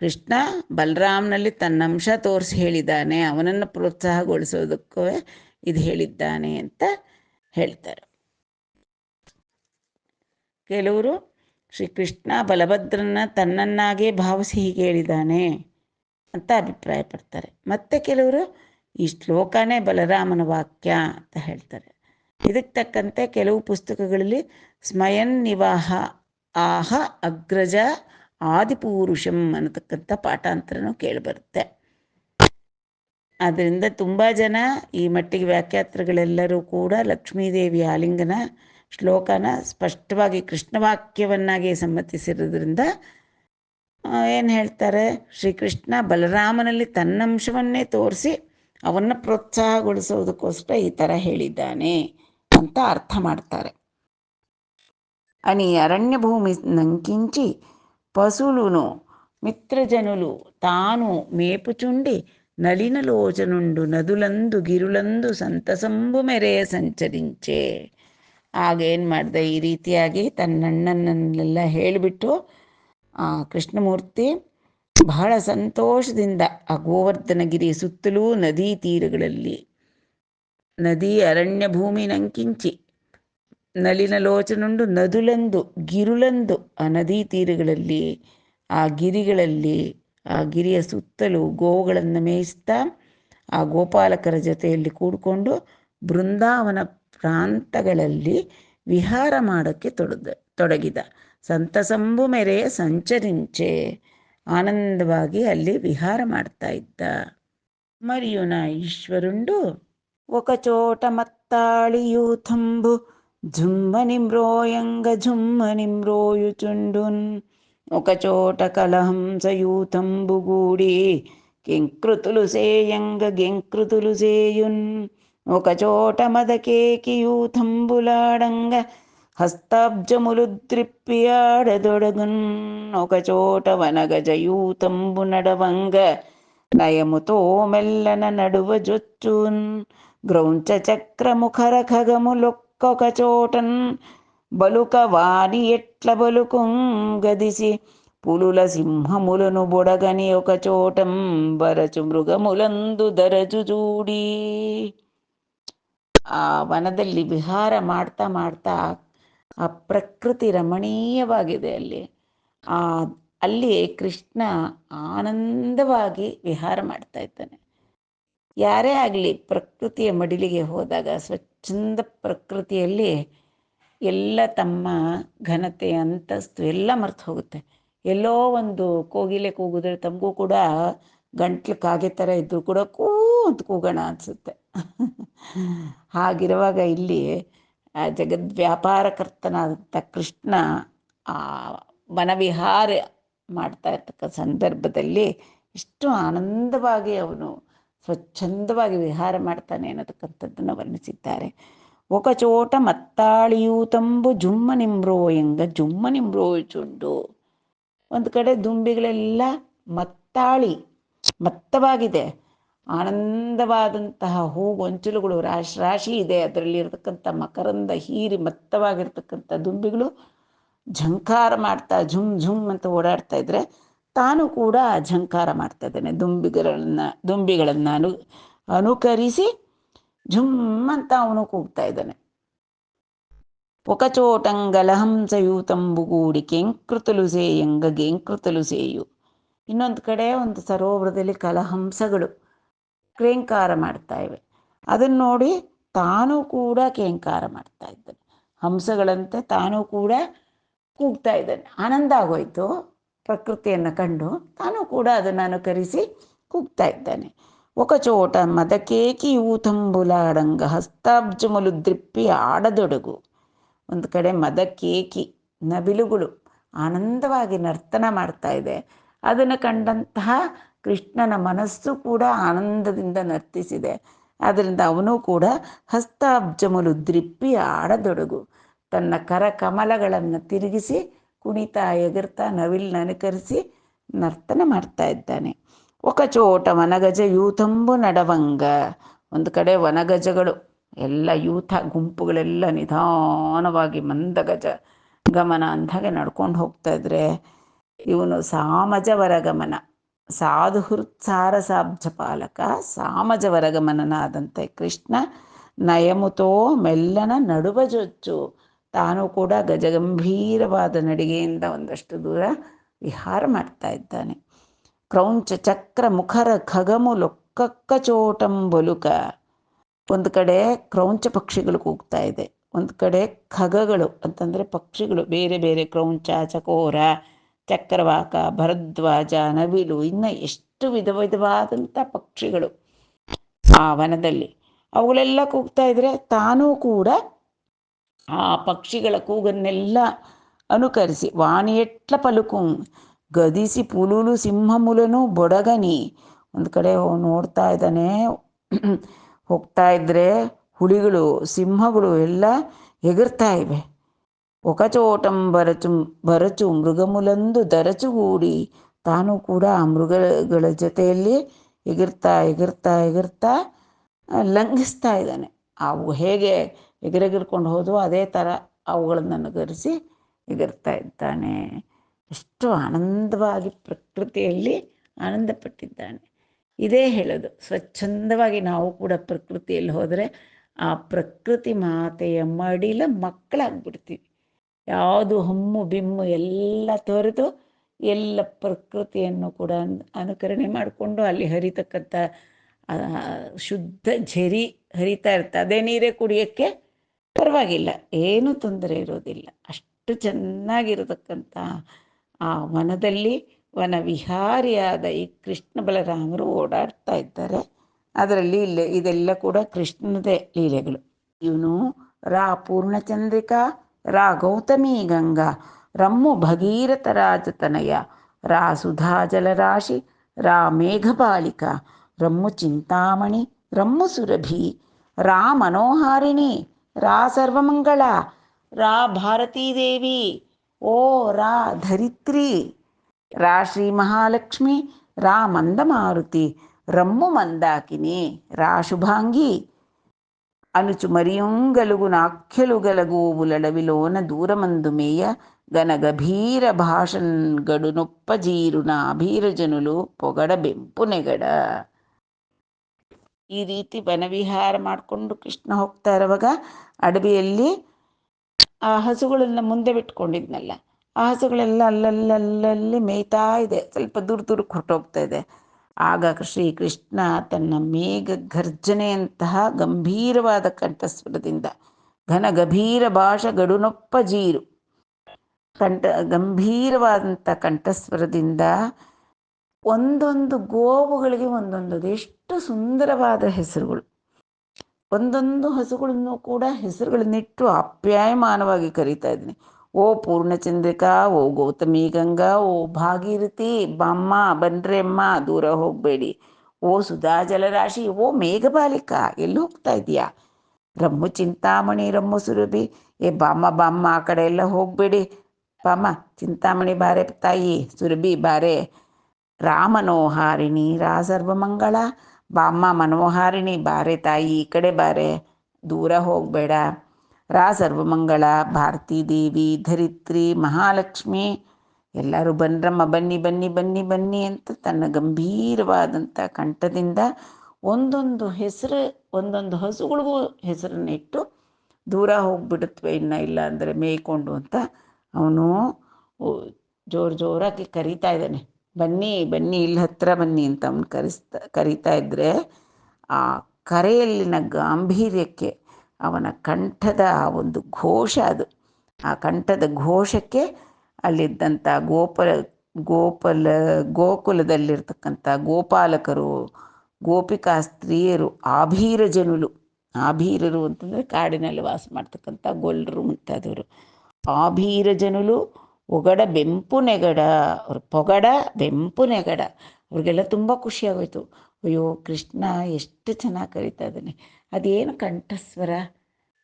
ಕೃಷ್ಣ ಬಲರಾಮನಲ್ಲಿ ತನ್ನ ಅಂಶ ತೋರಿಸಿ ಹೇಳಿದ್ದಾನೆ, ಅವನನ್ನು ಪ್ರೋತ್ಸಾಹಗೊಳಿಸೋದಕ್ಕೂ ಇದು ಹೇಳಿದ್ದಾನೆ ಅಂತ ಹೇಳ್ತಾರೆ. ಕೆಲವರು ಶ್ರೀಕೃಷ್ಣ ಬಲಭದ್ರನ ತನ್ನನ್ನಾಗೇ ಭಾವಿಸಿ ಹೀಗೆ ಹೇಳಿದ್ದಾನೆ ಅಂತ ಅಭಿಪ್ರಾಯ ಪಡ್ತಾರೆ. ಮತ್ತು ಕೆಲವರು ಈ ಶ್ಲೋಕನೇ ಬಲರಾಮನ ವಾಕ್ಯ ಅಂತ ಹೇಳ್ತಾರೆ. ಇದಕ್ಕೆ ತಕ್ಕಂತೆ ಕೆಲವು ಪುಸ್ತಕಗಳಲ್ಲಿ ಸ್ಮಯನ್ ನಿವಾಹ ಆಹ ಅಗ್ರಜ ಆದಿಪುರುಷಂ ಅನ್ನತಕ್ಕಂಥ ಪಾಠಾಂತರನೂ ಕೇಳಿಬರುತ್ತೆ. ಆದ್ದರಿಂದ ತುಂಬ ಜನ ಈ ಮಟ್ಟಿಗೆ ವ್ಯಾಖ್ಯಾತೃಗಳೆಲ್ಲರೂ ಕೂಡ ಲಕ್ಷ್ಮೀದೇವಿ ಆಲಿಂಗನ ಶ್ಲೋಕನ ಸ್ಪಷ್ಟವಾಗಿ ಕೃಷ್ಣವಾಕ್ಯವನ್ನಾಗಿ ಸಮ್ಮತಿಸಿರೋದ್ರಿಂದ ಏನು ಹೇಳ್ತಾರೆ, ಶ್ರೀಕೃಷ್ಣ ಬಲರಾಮನಲ್ಲಿ ತನ್ನಂಶವನ್ನೇ ತೋರಿಸಿ ಅವನ್ನು ಪ್ರೋತ್ಸಾಹಗೊಳಿಸೋದಕ್ಕೋಸ್ಕರ ಈ ಥರ ಹೇಳಿದ್ದಾನೆ ಅಂತ ಅರ್ಥ ಮಾಡ್ತಾರೆ. అని అరణ్య భూమి నంకించి పశులును మిత్రజనులు తాను మేపుచుండి నలినలోచనుండు నదులందు ಗಿರುಲಂದು ಸಂತಸಂಬು ಮೆರೆಯ ಸಂಚರಿಂಚೆ. ಆಗೇನು ಮಾಡಿದೆ, ಈ ರೀತಿಯಾಗಿ ತನ್ನಣ್ಣನನ್ನೆಲ್ಲ ಹೇಳಿಬಿಟ್ಟು ಕೃಷ್ಣಮೂರ್ತಿ ಬಹಳ ಸಂತೋಷದಿಂದ ಆ ಗೋವರ್ಧನಗಿರಿ ಸುತ್ತಲೂ ನದಿ ತೀರಗಳಲ್ಲಿ, ನದಿ ಅರಣ್ಯ ಭೂಮಿ ನಂಕಿಂಚಿ ನಲಿನಲೋಚನುಂಡು ನದುಲಂದು ಗಿರುಲಂದು ಆ ನದಿ ತೀರಗಳಲ್ಲಿ, ಆ ಗಿರಿಗಳಲ್ಲಿ, ಆ ಗಿರಿಯ ಸುತ್ತಲೂ ಗೋವುಗಳನ್ನು ಮೇಯಿಸ್ತಾ ಆ ಗೋಪಾಲಕರ ಜೊತೆಯಲ್ಲಿ ಕೂಡಿಕೊಂಡು ಬೃಂದಾವನ ಪ್ರಾಂತಗಳಲ್ಲಿ ವಿಹಾರ ಮಾಡೋಕ್ಕೆ ತೊಡಗಿದ. ಸಂತಸಂಬು ಮೆರೆಯ ಸಂಚರಿಂಚೆ, ಆನಂದವಾಗಿ ಅಲ್ಲಿ ವಿಹಾರ ಮಾಡ್ತಾ ಇದ್ದ. మరియున ఈశ్వరుండు ఒకచోట మత్తాళియూథంబు జుమ్మని మ్రోయంగ జుమ్మని మ్రోయుచుండున్. ఒకచోట కలహంసయూథంబు గూడి కెంకృతులు సేయంగ గెంకృతులు సేయున్. ఒకచోట మదకేకియూథంబులాడంగ హస్తాబ్జములు ద్రిప్పియాడదొడగున్. ఒకచోట వనగజయూతంబు నడవంగ నయముతో మెల్లన నడువ జొచ్చున్. గ్రౌంచ చక్రముఖర ఖగములొక్కొక చోటన్ బలుక వాని ఎట్ల బలుకుంగదిసి పులుల సింహములను బొడగని ఒక చోటం బరచు మృగములందు ದರಜು ಜೂಡಿ. ಆ ವನದಲ್ಲಿ ವಿಹಾರ ಮಾಡ್ತಾ ಮಾಡ್ತಾ ಆ ಪ್ರಕೃತಿ ರಮಣೀಯವಾಗಿದೆ. ಅಲ್ಲಿ ಕೃಷ್ಣ ಆನಂದವಾಗಿ ವಿಹಾರ ಮಾಡ್ತಾ ಇದ್ದಾನೆ. ಯಾರೇ ಆಗಲಿ ಪ್ರಕೃತಿಯ ಮಡಿಲಿಗೆ ಹೋದಾಗ ಸ್ವಚ್ಛಂದ ಪ್ರಕೃತಿಯಲ್ಲಿ ಎಲ್ಲ ತಮ್ಮ ಘನತೆ ಅಂತಸ್ತು ಎಲ್ಲ ಮರ್ತು ಹೋಗುತ್ತೆ. ಎಲ್ಲೋ ಒಂದು ಕೋಗಿಲೆ ಕೂಗಿದ್ರೆ ತಮಗೂ ಕೂಡ ಗಂಟ್ಲು ಕಾಗೆ ಥರ ಇದ್ದರೂ ಕೂಡ ಅಂತ ಕೂಗೋಣ ಅನಿಸುತ್ತೆ. ಹಾಗಿರುವಾಗ ಇಲ್ಲಿ ಜಗದ್ವ್ಯಾಪಾರಕರ್ತನಾದಂಥ ಕೃಷ್ಣ ಆ ವನವಿಹಾರ ಮಾಡ್ತಾ ಇರ್ತಕ್ಕ ಸಂದರ್ಭದಲ್ಲಿ ಎಷ್ಟು ಆನಂದವಾಗಿ ಅವನು ಸ್ವಚ್ಛಂದವಾಗಿ ವಿಹಾರ ಮಾಡ್ತಾನೆ ಅನ್ನತಕ್ಕಂಥದ್ದನ್ನು ವರ್ಣಿಸಿದ್ದಾರೆ. ఒక చోట మత్తాళియూతంబు ಜುಮ್ಮನಿಮ್ರೋಯಂಗ ಜುಮ್ಮನಿಮ್ರೋಯುಚುಂಡು. ಒಂದು ಕಡೆ ದುಂಬಿಗಳೆಲ್ಲ ಮತ್ತವಾಗಿದೆ, ಆನಂದವಾದಂತಹ ಹೂಗೊಂಚಲುಗಳು ರಾಶಿ ರಾಶಿ ಇದೆ. ಅದರಲ್ಲಿ ಇರತಕ್ಕಂಥ ಮಕರಂದ ಹೀರಿ ಮತ್ತವಾಗಿರ್ತಕ್ಕಂಥ ದುಂಬಿಗಳು ಝಂಕಾರ ಮಾಡ್ತಾ ಝುಮ್ ಝುಮ್ ಅಂತ ಓಡಾಡ್ತಾ ಇದ್ರೆ ತಾನು ಕೂಡ ಝಂಕಾರ ಮಾಡ್ತಾ ಇದ್ದಾನೆ. ದುಂಬಿಗಳನ್ನು ಅನುಕರಿಸಿ ಝುಮ್ ಅಂತ ಅವನು ಕೂಗ್ತಾ ಇದ್ದಾನೆ. ఒకచోటంగలహంసయూతంబుగూడి కెంకృతులు సేయంగ గెంకృతులు సేయు. ಇನ್ನೊಂದು ಕಡೆ ಒಂದು ಸರೋವರದಲ್ಲಿ ಕಲಹಂಸಗಳು ಕ್ರೇಂಕಾರ ಮಾಡ್ತಾ ಇವೆ. ಅದನ್ನು ನೋಡಿ ತಾನೂ ಕೂಡ ಕೇಂಕಾರ ಮಾಡ್ತಾ ಇದ್ದಾನೆ. ಹಂಸಗಳಂತೆ ತಾನೂ ಕೂಡ ಕೂಗ್ತಾ ಇದ್ದಾನೆ. ಆನಂದ ಆಗೋಯ್ತು ಪ್ರಕೃತಿಯನ್ನು ಕಂಡು. ತಾನೂ ಕೂಡ ಅದನ್ನು ಅನುಕರಿಸಿ ಕೂಗ್ತಾ ಇದ್ದಾನೆ. ఒక చోట మదకేకి యూతంబులాడంగ ಹಸ್ತಾಬ್ಜಮುಲು ದ್ರಿಪ್ಪಿ ಆಡದೊಡಗು. ಒಂದು ಕಡೆ ಮದಕೇಕಿ ನವಿಲುಗಳು ಆನಂದವಾಗಿ ನರ್ತನ ಮಾಡ್ತಾ ಇದೆ. ಅದನ್ನು ಕಂಡಂತಹ ಕೃಷ್ಣನ ಮನಸ್ಸು ಕೂಡ ಆನಂದದಿಂದ ನರ್ತಿಸಿದೆ. ಆದ್ದರಿಂದ ಅವನು ಕೂಡ ಹಸ್ತಾಬ್ಜಮುಲು ದ್ರಿಪ್ಪಿ ಆಡದೊಡಗು, ತನ್ನ ಕರಕಮಲಗಳನ್ನು ತಿರುಗಿಸಿ ಕುಣಿತಾ ಎಗರ್ತಾ ನವಿಲನ್ನು ಅನುಕರಿಸಿ ನರ್ತನ ಮಾಡ್ತಾ ಇದ್ದಾನೆ. ఒక చోట ವನಗಜ ಯೂಥಂಬು ನಡವಂಗ. ಒಂದು ಕಡೆ ವನಗಜಗಳು ಎಲ್ಲ ಯೂಥ ಗುಂಪುಗಳೆಲ್ಲ ನಿಧಾನವಾಗಿ ಮಂದಗಜ ಗಮನ ಅಂದಾಗೆ ನಡ್ಕೊಂಡು ಹೋಗ್ತಾ ಇದ್ರೆ, ಇವನು ಸಾಮಜವರ ಗಮನ, ಸಾಧು ಹೃತ್ಸಾರಸಾಬ್ಜ ಪಾಲಕ ಸಾಮಜವರ ಗಮನನಾದಂತೆ ಕೃಷ್ಣ ನಯಮುತೋ ಮೆಲ್ಲನ ನಡುವ ಜೊಚ್ಚು. ತಾನು ಕೂಡ ಗಜಗಂಭೀರವಾದ ನಡಿಗೆಯಿಂದ ಒಂದಷ್ಟು ದೂರ ವಿಹಾರ ಮಾಡ್ತಾ ಇದ್ದಾನೆ. ಕ್ರೌಂಚ ಚಕ್ರ ಮುಖರ ಖಗಮು ಲೊಕ್ಕಕ್ಕ ಚೋಟಂಬೊಲುಕ. ಒಂದು ಕಡೆ ಕ್ರೌಂಚ ಪಕ್ಷಿಗಳು ಕೂಗ್ತಾ ಇದೆ, ಒಂದು ಕಡೆ ಖಗಗಳು ಅಂತಂದರೆ ಪಕ್ಷಿಗಳು ಬೇರೆ ಬೇರೆ, ಕ್ರೌಂಚ, ಚಕೋರ, ಚಕ್ರವಾಕ, ಭರದ್ವಾಜ, ನವಿಲು, ಇನ್ನು ಎಷ್ಟು ವಿಧ ವಿಧವಾದಂಥ ಪಕ್ಷಿಗಳು ಆ ವನದಲ್ಲಿ. ಅವುಗಳೆಲ್ಲ ಕೂಗ್ತಾ ಇದ್ರೆ ತಾನೂ ಕೂಡ ಆ ಪಕ್ಷಿಗಳ ಕೂಗನ್ನೆಲ್ಲ ಅನುಕರಿಸಿ ವಾಣಿಯೆಟ್ಲ ಪಲುಕು ಗದಿಸಿ ಪುಲುಲು ಸಿಂಹಮುಲನು ಬೊಡಗನಿ. ಒಂದು ಕಡೆ ನೋಡ್ತಾ ಇದ್ದಾನೆ, ಹೋಗ್ತಾ ಇದ್ರೆ ಹುಲಿಗಳು ಸಿಂಹಗಳು ಎಲ್ಲ ಎಗರ್ತಾ ಇವೆ. ఒకచోటం ಬರಚು ಮೃಗಮುಲಂದು ದರಚುಗೂಡಿ. ತಾನು ಕೂಡ ಆ ಮೃಗಗಳ ಜೊತೆಯಲ್ಲಿ ಎಗರ್ತಾ ಎಗರ್ತಾ ಎಗರ್ತಾ ಲಂಘಿಸ್ತಾ ಇದ್ದಾನೆ. ಅವು ಹೇಗೆ ಎಗರೆಗರ್ಕೊಂಡು ಹೋದವು ಅದೇ ಥರ ಅವುಗಳನ್ನು ಅನುಕರಿಸಿ ಎಗರ್ತಾ ಇದ್ದಾನೆ. ಎಷ್ಟು ಆನಂದವಾಗಿ ಪ್ರಕೃತಿಯಲ್ಲಿ ಆನಂದಪಟ್ಟಿದ್ದಾನೆ. ಇದೇ ಹೇಳೋದು, ಸ್ವಚ್ಛಂದವಾಗಿ ನಾವು ಕೂಡ ಪ್ರಕೃತಿಯಲ್ಲಿ ಹೋದರೆ ಆ ಪ್ರಕೃತಿ ಮಾತೆಯ ಮಡಿಲ ಮಕ್ಕಳಾಗ್ಬಿಡ್ತೀವಿ. ಯಾವುದು ಹಮ್ಮು ಬಿಮ್ಮು ಎಲ್ಲ ತೊರೆದು ಎಲ್ಲ ಪ್ರಕೃತಿಯನ್ನು ಕೂಡ ಅನುಕರಣೆ ಮಾಡಿಕೊಂಡು ಅಲ್ಲಿ ಹರಿತಕ್ಕಂಥ ಶುದ್ಧ ಝರಿ ಹರಿತಾ ಇರುತ್ತೆ. ಅದೇ ನೀರೇ ಕುಡಿಯೋಕ್ಕೆ ಪರವಾಗಿಲ್ಲ, ಏನೂ ತೊಂದರೆ ಇರೋದಿಲ್ಲ. ಅಷ್ಟು ಚೆನ್ನಾಗಿರತಕ್ಕಂಥ ಆ ವನದಲ್ಲಿ ವನ ವಿಹಾರಿಯಾದ ಈ ಕೃಷ್ಣ ಬಲರಾಮರು ಓಡಾಡ್ತಾ ಇದ್ದಾರೆ. ಅದರಲ್ಲಿ ಇದೆಲ್ಲ ಕೂಡ ಕೃಷ್ಣನದೇ ಲೀಲೆಗಳು. ಇವನು ರಾ ಪೂರ್ಣಚಂದ್ರಿಕಾ, ರಾ ಗೌತಮಿ ಗಂಗಾ, ರಮ್ಮು ಭಗೀರಥ ರಾಜತನಯ, ರಾ ಸುಧಾ ಜಲರಾಶಿ, ರಾ ಮೇಘಪಾಲಿಕ, ರಮ್ಮು ಚಿಂತಾಮಣಿ, ರಮ್ಮು ಸುರಭಿ, ರಾ ಮನೋಹಾರಿಣಿ, ರಾ ಸರ್ವಮಂಗಳ, ರಾ ಭಾರತೀದೇವಿ, ಓ ರಾ ಧರಿತ್ರಿ, ರಾ ಶ್ರೀ ಮಹಾಲಕ್ಷ್ಮಿ, ರಾ ಮಂದಮಾರುತಿ, రమ్ము మందాకిని, రా శుభాంగి అనుచు మరియొంగలుగు నాఖ్యలుగలగూవులడవిలోన దూరమందుమేయ గన గభీర భాషన్ గడు నొప్పజీరున ಅಭೀರಜನುಲು ಪೊಗಡ ಬೆಂಪು ನೆಗಡ. ಈ ರೀತಿ ವನವಿಹಾರ ಮಾಡಿಕೊಂಡು ಕೃಷ್ಣ ಹೋಗ್ತಾ ಇರುವಾಗ ಅಡವಿಯಲ್ಲಿ ಆ ಹಸುಗಳನ್ನ ಮುಂದೆ ಬಿಟ್ಕೊಂಡಿದ್ನಲ್ಲ, ಆ ಹಸುಗಳೆಲ್ಲ ಅಲ್ಲಲ್ಲಿ ಮೇಯ್ತಾ ಇದೆ. ಸ್ವಲ್ಪ ದೂರಕ್ಕೆ ಹೊರಟೋಗ್ತಾ ಇದೆ. ಆಗ ಶ್ರೀಕೃಷ್ಣ ತನ್ನ ಮೇಘ ಘರ್ಜನೆಯಂತಹ ಗಂಭೀರವಾದ ಕಂಠಸ್ವರದಿಂದ, ಘನ ಗಭೀರ ಭಾಷ ಗಡುನೊಪ್ಪ ಜೀರು, ಗಂಭೀರವಾದಂಥ ಕಂಠಸ್ವರದಿಂದ ಒಂದೊಂದು ಗೋವುಗಳಿಗೆ ಒಂದೊಂದು ಎಷ್ಟು ಸುಂದರವಾದ ಹೆಸರುಗಳು, ಒಂದೊಂದು ಹಸುಗಳನ್ನು ಕೂಡ ಹೆಸರುಗಳನ್ನಿಟ್ಟು ಆಪ್ಯಾಯಮಾನವಾಗಿ ಕರೀತಾ ಇದ್ದೀನಿ. ಓ ಪೂರ್ಣಚಂದ್ರಿಕಾ, ಓ ಗೌತಮಿ ಗಂಗಾ, ಓ ಭಾಗೀರಥಿ, ಬಾಮ್ಮ ಬನ್ರಿ ಅಮ್ಮ, ದೂರ ಹೋಗಬೇಡಿ. ಓ ಸುಧಾ ಜಲರಾಶಿ, ಓ ಮೇಘಪಾಲಿಕ, ಎಲ್ಲಿ ಹೋಗ್ತಾ ಇದೆಯಾ? ರಮ್ಮು ಚಿಂತಾಮಣಿ, ರಮ್ಮು ಸುರಭಿ, ಏ ಬಾಮ್ಮ ಆ ಕಡೆ ಎಲ್ಲ ಹೋಗಬೇಡಿ, ಬಾಮ್ಮ ಚಿಂತಾಮಣಿ ಬಾರೆ ತಾಯಿ, ಸುರಭಿ ಬಾರೆ. ರಾ ಮನೋಹಾರಿಣಿ, ರಾ ಸರ್ವಮಂಗಳ, ಬಾಮ್ಮ ಮನೋಹಾರಿಣಿ ಬಾರೆ ತಾಯಿ, ಈ ಕಡೆ ಬಾರೆ, ದೂರ ಹೋಗಬೇಡ. ರಾ ಸರ್ವಮಂಗಳ, ಭಾರತೀ ದೇವಿ, ಧರಿತ್ರಿ, ಮಹಾಲಕ್ಷ್ಮಿ, ಎಲ್ಲರೂ ಬನ್ರಮ್ಮ, ಬನ್ನಿ ಬನ್ನಿ ಬನ್ನಿ ಬನ್ನಿ ಅಂತ ತನ್ನ ಗಂಭೀರವಾದಂಥ ಕಂಠದಿಂದ ಒಂದೊಂದು ಹೆಸರು, ಒಂದೊಂದು ಹಸುಗಳಿಗೂ ಹೆಸರನ್ನಿಟ್ಟು ದೂರ ಹೋಗ್ಬಿಡುತ್ತವೆ, ಇಲ್ಲ ಅಂದರೆ ಮೇಯ್ಕೊಂಡು ಅಂತ ಅವನು ಜೋರಾಗಿ ಕರೀತಾ ಇದ್ದಾನೆ. ಬನ್ನಿ ಬನ್ನಿ ಇಲ್ಲಿ ಹತ್ರ ಬನ್ನಿ ಅಂತ ಅವನು ಕರೀತಾ ಇದ್ದರೆ ಆ ಕರೆಯಲ್ಲಿನ ಗಾಂಭೀರ್ಯಕ್ಕೆ ಅವನ ಕಂಠದ ಒಂದು ಘೋಷ ಅದು. ಆ ಕಂಠದ ಘೋಷಕ್ಕೆ ಅಲ್ಲಿದ್ದಂಥ ಗೋಕುಲದಲ್ಲಿರ್ತಕ್ಕಂಥ ಗೋಪಾಲಕರು, ಗೋಪಿಕಾ ಸ್ತ್ರೀಯರು, ಆಭೀರರು ಅಂತಂದರೆ ಕಾಡಿನಲ್ಲಿ ವಾಸ ಮಾಡ್ತಕ್ಕಂಥ ಗೊಲ್ಲರು ಮುಂತಾದವರು, ಆಭೀರಜನುಲು ಒಗಡ ಬೆಂಪು ನೆಗಡ, ಅವ್ರ ಪೊಗಡ ಬೆಂಪು ನೆಗಡ, ಅವ್ರಿಗೆಲ್ಲ ತುಂಬ ಖುಷಿಯಾಗೋಯ್ತು. ಅಯ್ಯೋ ಕೃಷ್ಣ ಎಷ್ಟು ಚೆನ್ನಾಗಿ ಕರೀತಾ ಇದ್ದಾನೆ, ಅದೇನು ಕಂಠಸ್ವರ,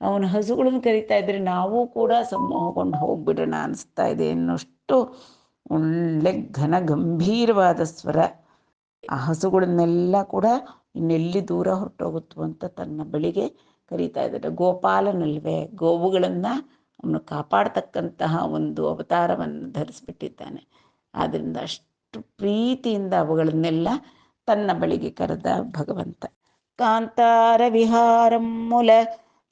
ಅವನ ಹಸುಗಳನ್ನು ಕರೀತಾ ಇದ್ರೆ ನಾವು ಕೂಡ ಸಮೂಹಗೊಂಡು ಹೋಗ್ಬಿಡೋಣ ಅನಿಸ್ತಾ ಇದೆ ಅನ್ನೋಷ್ಟು ಒಳ್ಳೆ ಘನ ಗಂಭೀರವಾದ ಸ್ವರ. ಆ ಹಸುಗಳನ್ನೆಲ್ಲ ಕೂಡ ಇನ್ನೆಲ್ಲಿ ದೂರ ಹೊರಟೋಗುತ್ತೋ ಅಂತ ತನ್ನ ಬಳಿಗೆ ಕರೀತಾ ಇದ್ದಾರೆ. ಗೋಪಾಲನಲ್ವೇ, ಗೋವುಗಳನ್ನು ಅವನು ಕಾಪಾಡ್ತಕ್ಕಂತಹ ಒಂದು ಅವತಾರವನ್ನು ಧರಿಸ್ಬಿಟ್ಟಿದ್ದಾನೆ. ಆದ್ದರಿಂದ ಅಷ್ಟು ಪ್ರೀತಿಯಿಂದ ಅವುಗಳನ್ನೆಲ್ಲ ತನ್ನ ಬಳಿಗೆ ಕರೆದ ಭಗವಂತ. ಕಾಂತಾರ ವಿಹಾರಂ ಮೂಲ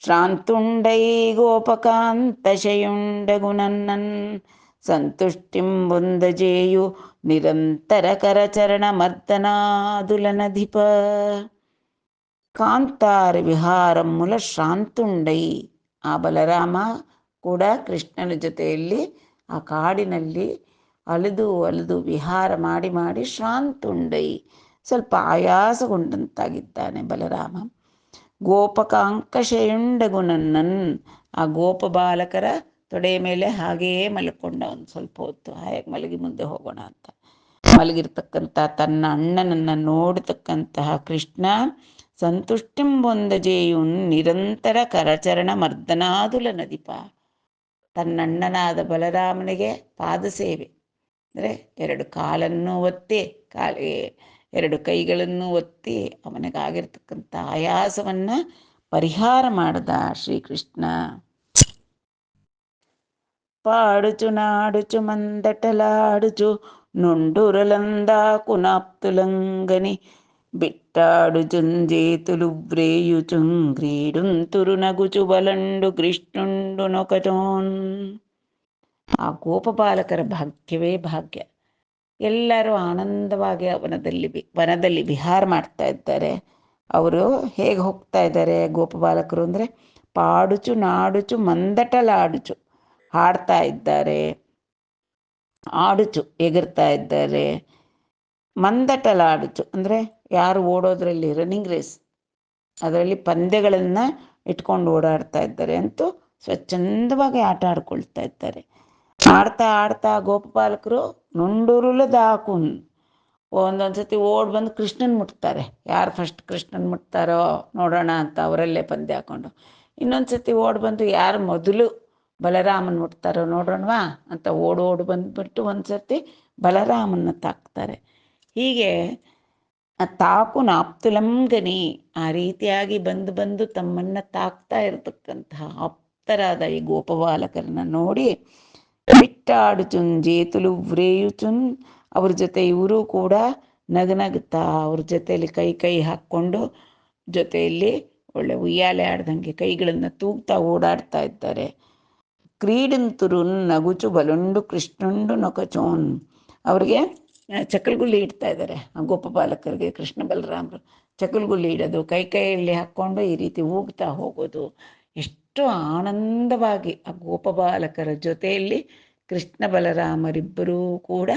ಶ್ರಾಂತುಂಡೈ ಗೋಪಕಾಂತಶಯುಂಡಗುನನ್ನನ್ ಸಂತುಷ್ಟಿಂ ಬುಂದಜೇಯು ನಿರಂತರ ಕರಚರಣ ಮರ್ದನಾದುಲನಧಿಪ. ಕಾಂತಾರ ವಿಹಾರಂ ಮೂಲ ಶ್ರಾಂತುಂಡೈ, ಆ ಬಲರಾಮ ಕೂಡ ಕೃಷ್ಣನ ಜೊತೆಯಲ್ಲಿ ಆ ಕಾಡಿನಲ್ಲಿ ಅಲೆದು ವಿಹಾರ ಮಾಡಿ ಶ್ರಾಂತುಂಡೈ, ಸ್ವಲ್ಪ ಆಯಾಸಗೊಂಡಂತಾಗಿದ್ದಾನೆ ಬಲರಾಮ. ಗೋಪಕಾಂಕಶಯುಂಡಗುನನ್ನನ್, ಆ ಗೋಪ ಬಾಲಕರ ತೊಡೆಯ ಮೇಲೆ ಹಾಗೆಯೇ ಮಲ್ಕೊಂಡ ಒಂದು ಸ್ವಲ್ಪ ಹೊತ್ತು, ಹಾಗೆ ಮಲಗಿ ಮುಂದೆ ಹೋಗೋಣ ಅಂತ ಮಲಗಿರ್ತಕ್ಕಂಥ ತನ್ನ ಅಣ್ಣನನ್ನು ನೋಡತಕ್ಕಂತಹ ಕೃಷ್ಣ ಸಂತುಷ್ಟಿಂಬೊಂದಜೇಯುನ್ ನಿರಂತರ ಕರಚರಣ ಮರ್ದನಾದುಲ ನದಿಪ. ತನ್ನಣ್ಣನಾದ ಬಲರಾಮನಿಗೆ ಪಾದ ಸೇವೆ ಅಂದರೆ ಎರಡು ಕಾಲನ್ನು ಒತ್ತಿ, ಎರಡು ಕೈಗಳನ್ನು ಒತ್ತಿ ಅವನಿಗಾಗಿರ್ತಕ್ಕಂಥ ಆಯಾಸವನ್ನು ಪರಿಹಾರ ಮಾಡಿದ ಶ್ರೀಕೃಷ್ಣ. ಪಾಡುಚು ನಾಡುಚು ಮಂದಟಲಾಡುಚು నుండురలందా కునాప్తులంగని బిట్టాడుచుంజేతులు వ్రేయుచున్ గ్రీడుంతురు నగుచు బలండు ಕೃಷ್ಣುಂಡು ನೊಕಚೋನ್. ಆ ಗೋಪಬಾಲಕರ ಭಾಗ್ಯವೇ ಭಾಗ್ಯ. ಎಲ್ಲರೂ ಆನಂದವಾಗಿ ವನದಲ್ಲಿ ವಿಹಾರ ಮಾಡ್ತಾ ಇದ್ದಾರೆ. ಅವರು ಹೇಗೆ ಹೋಗ್ತಾ ಇದ್ದಾರೆ ಗೋಪಬಾಲಕರು ಅಂದರೆ, ಪಾಡುಚು ನಾಡುಚು ಮಂದಟಲಾಡುಚು, ಹಾಡ್ತಾ ಇದ್ದಾರೆ, ಆಡುಚು ಎಗರ್ತಾ ಇದ್ದಾರೆ, ಮಂದಟಲಾಡುಚು ಅಂದರೆ ಯಾರು ಓಡೋದ್ರಲ್ಲಿ ರನ್ನಿಂಗ್ ರೇಸ್, ಅದರಲ್ಲಿ ಪಂದ್ಯಗಳನ್ನು ಇಟ್ಕೊಂಡು ಓಡಾಡ್ತಾ ಇದ್ದಾರೆ, ಅಂತೂ ಸ್ವಚ್ಛಂದವಾಗಿ ಆಟ ಆಡ್ಕೊಳ್ತಾ ಇದ್ದಾರೆ. ಆಡ್ತಾ ಗೋಪಾಲಕರು ನುಂಡುರುಳು ದಾಕುನ್, ಒಂದೊಂದು ಸತಿ ಬಂದು ಕೃಷ್ಣನ್ ಮುಟ್ತಾರೆ. ಯಾರು ಫಸ್ಟ್ ಕೃಷ್ಣನ್ ಮುಟ್ತಾರೋ ನೋಡೋಣ ಅಂತ ಅವರಲ್ಲೇ ಪಂದ್ಯ ಹಾಕೊಂಡು, ಇನ್ನೊಂದು ಸತಿ ಬಂದು ಯಾರು ಮೊದಲು ಬಲರಾಮನ್ ಮುಟ್ತಾರೋ ನೋಡೋಣವಾ ಅಂತ ಓಡು ಬಂದುಬಿಟ್ಟು ಒಂದು ಸರ್ತಿ ಬಲರಾಮನ್ನ ತಾಕ್ತಾರೆ. ಹೀಗೆ ತಾಕು ನಾಪ್ತುಲಂಗನಿ, ಆ ರೀತಿಯಾಗಿ ಬಂದು ತಮ್ಮನ್ನು ತಾಕ್ತಾ ಇರತಕ್ಕಂತಹ ಆಪ್ತರಾದ ಈ ಗೋಪಬಾಲಕರನ್ನ ನೋಡಿ ಬಿಟ್ಟಾಡುಚುನ್ ಜೇತುಲು ವ್ರೇಯುಚುನ್, ಅವ್ರ ಜೊತೆ ಇವರು ಕೂಡ ನಗನಗುತ್ತಾ ಅವ್ರ ಜೊತೆಯಲ್ಲಿ ಕೈ ಹಾಕ್ಕೊಂಡು ಜೊತೆಯಲ್ಲಿ ಒಳ್ಳೆ ಉಯ್ಯಾಲೆ ಆಡ್ದಂಗೆ ಕೈಗಳನ್ನು ತೂಗ್ತಾ ಓಡಾಡ್ತಾ ಇದ್ದಾರೆ. ಕ್ರೀಡಂತುರುನ್ ನಗುಚು ಬಲುಂಡು ಕೃಷ್ಣುಂಡು ನೊಕಚೋನ್, ಅವ್ರಿಗೆ ಚಕಲ್ಗುಳ್ಳಿ ಇಡ್ತಾ ಇದ್ದಾರೆ. ಆ ಗೋಪಬಾಲಕರಿಗೆ ಕೃಷ್ಣ ಬಲರಾಮರು ಚಕಲ್ಗುಳ್ಳಿ ಇಡೋದು, ಕೈಯಲ್ಲಿ ಹಾಕ್ಕೊಂಡು ಈ ರೀತಿ ಹೋಗ್ತಾ ಹೋಗೋದು, ಎಷ್ಟು ಆನಂದವಾಗಿ ಆ ಗೋಪಬಾಲಕರ ಜೊತೆಯಲ್ಲಿ ಕೃಷ್ಣ ಬಲರಾಮರಿಬ್ಬರೂ ಕೂಡ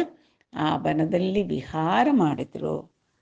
ಆ ವನದಲ್ಲಿ ವಿಹಾರ ಮಾಡಿದರು.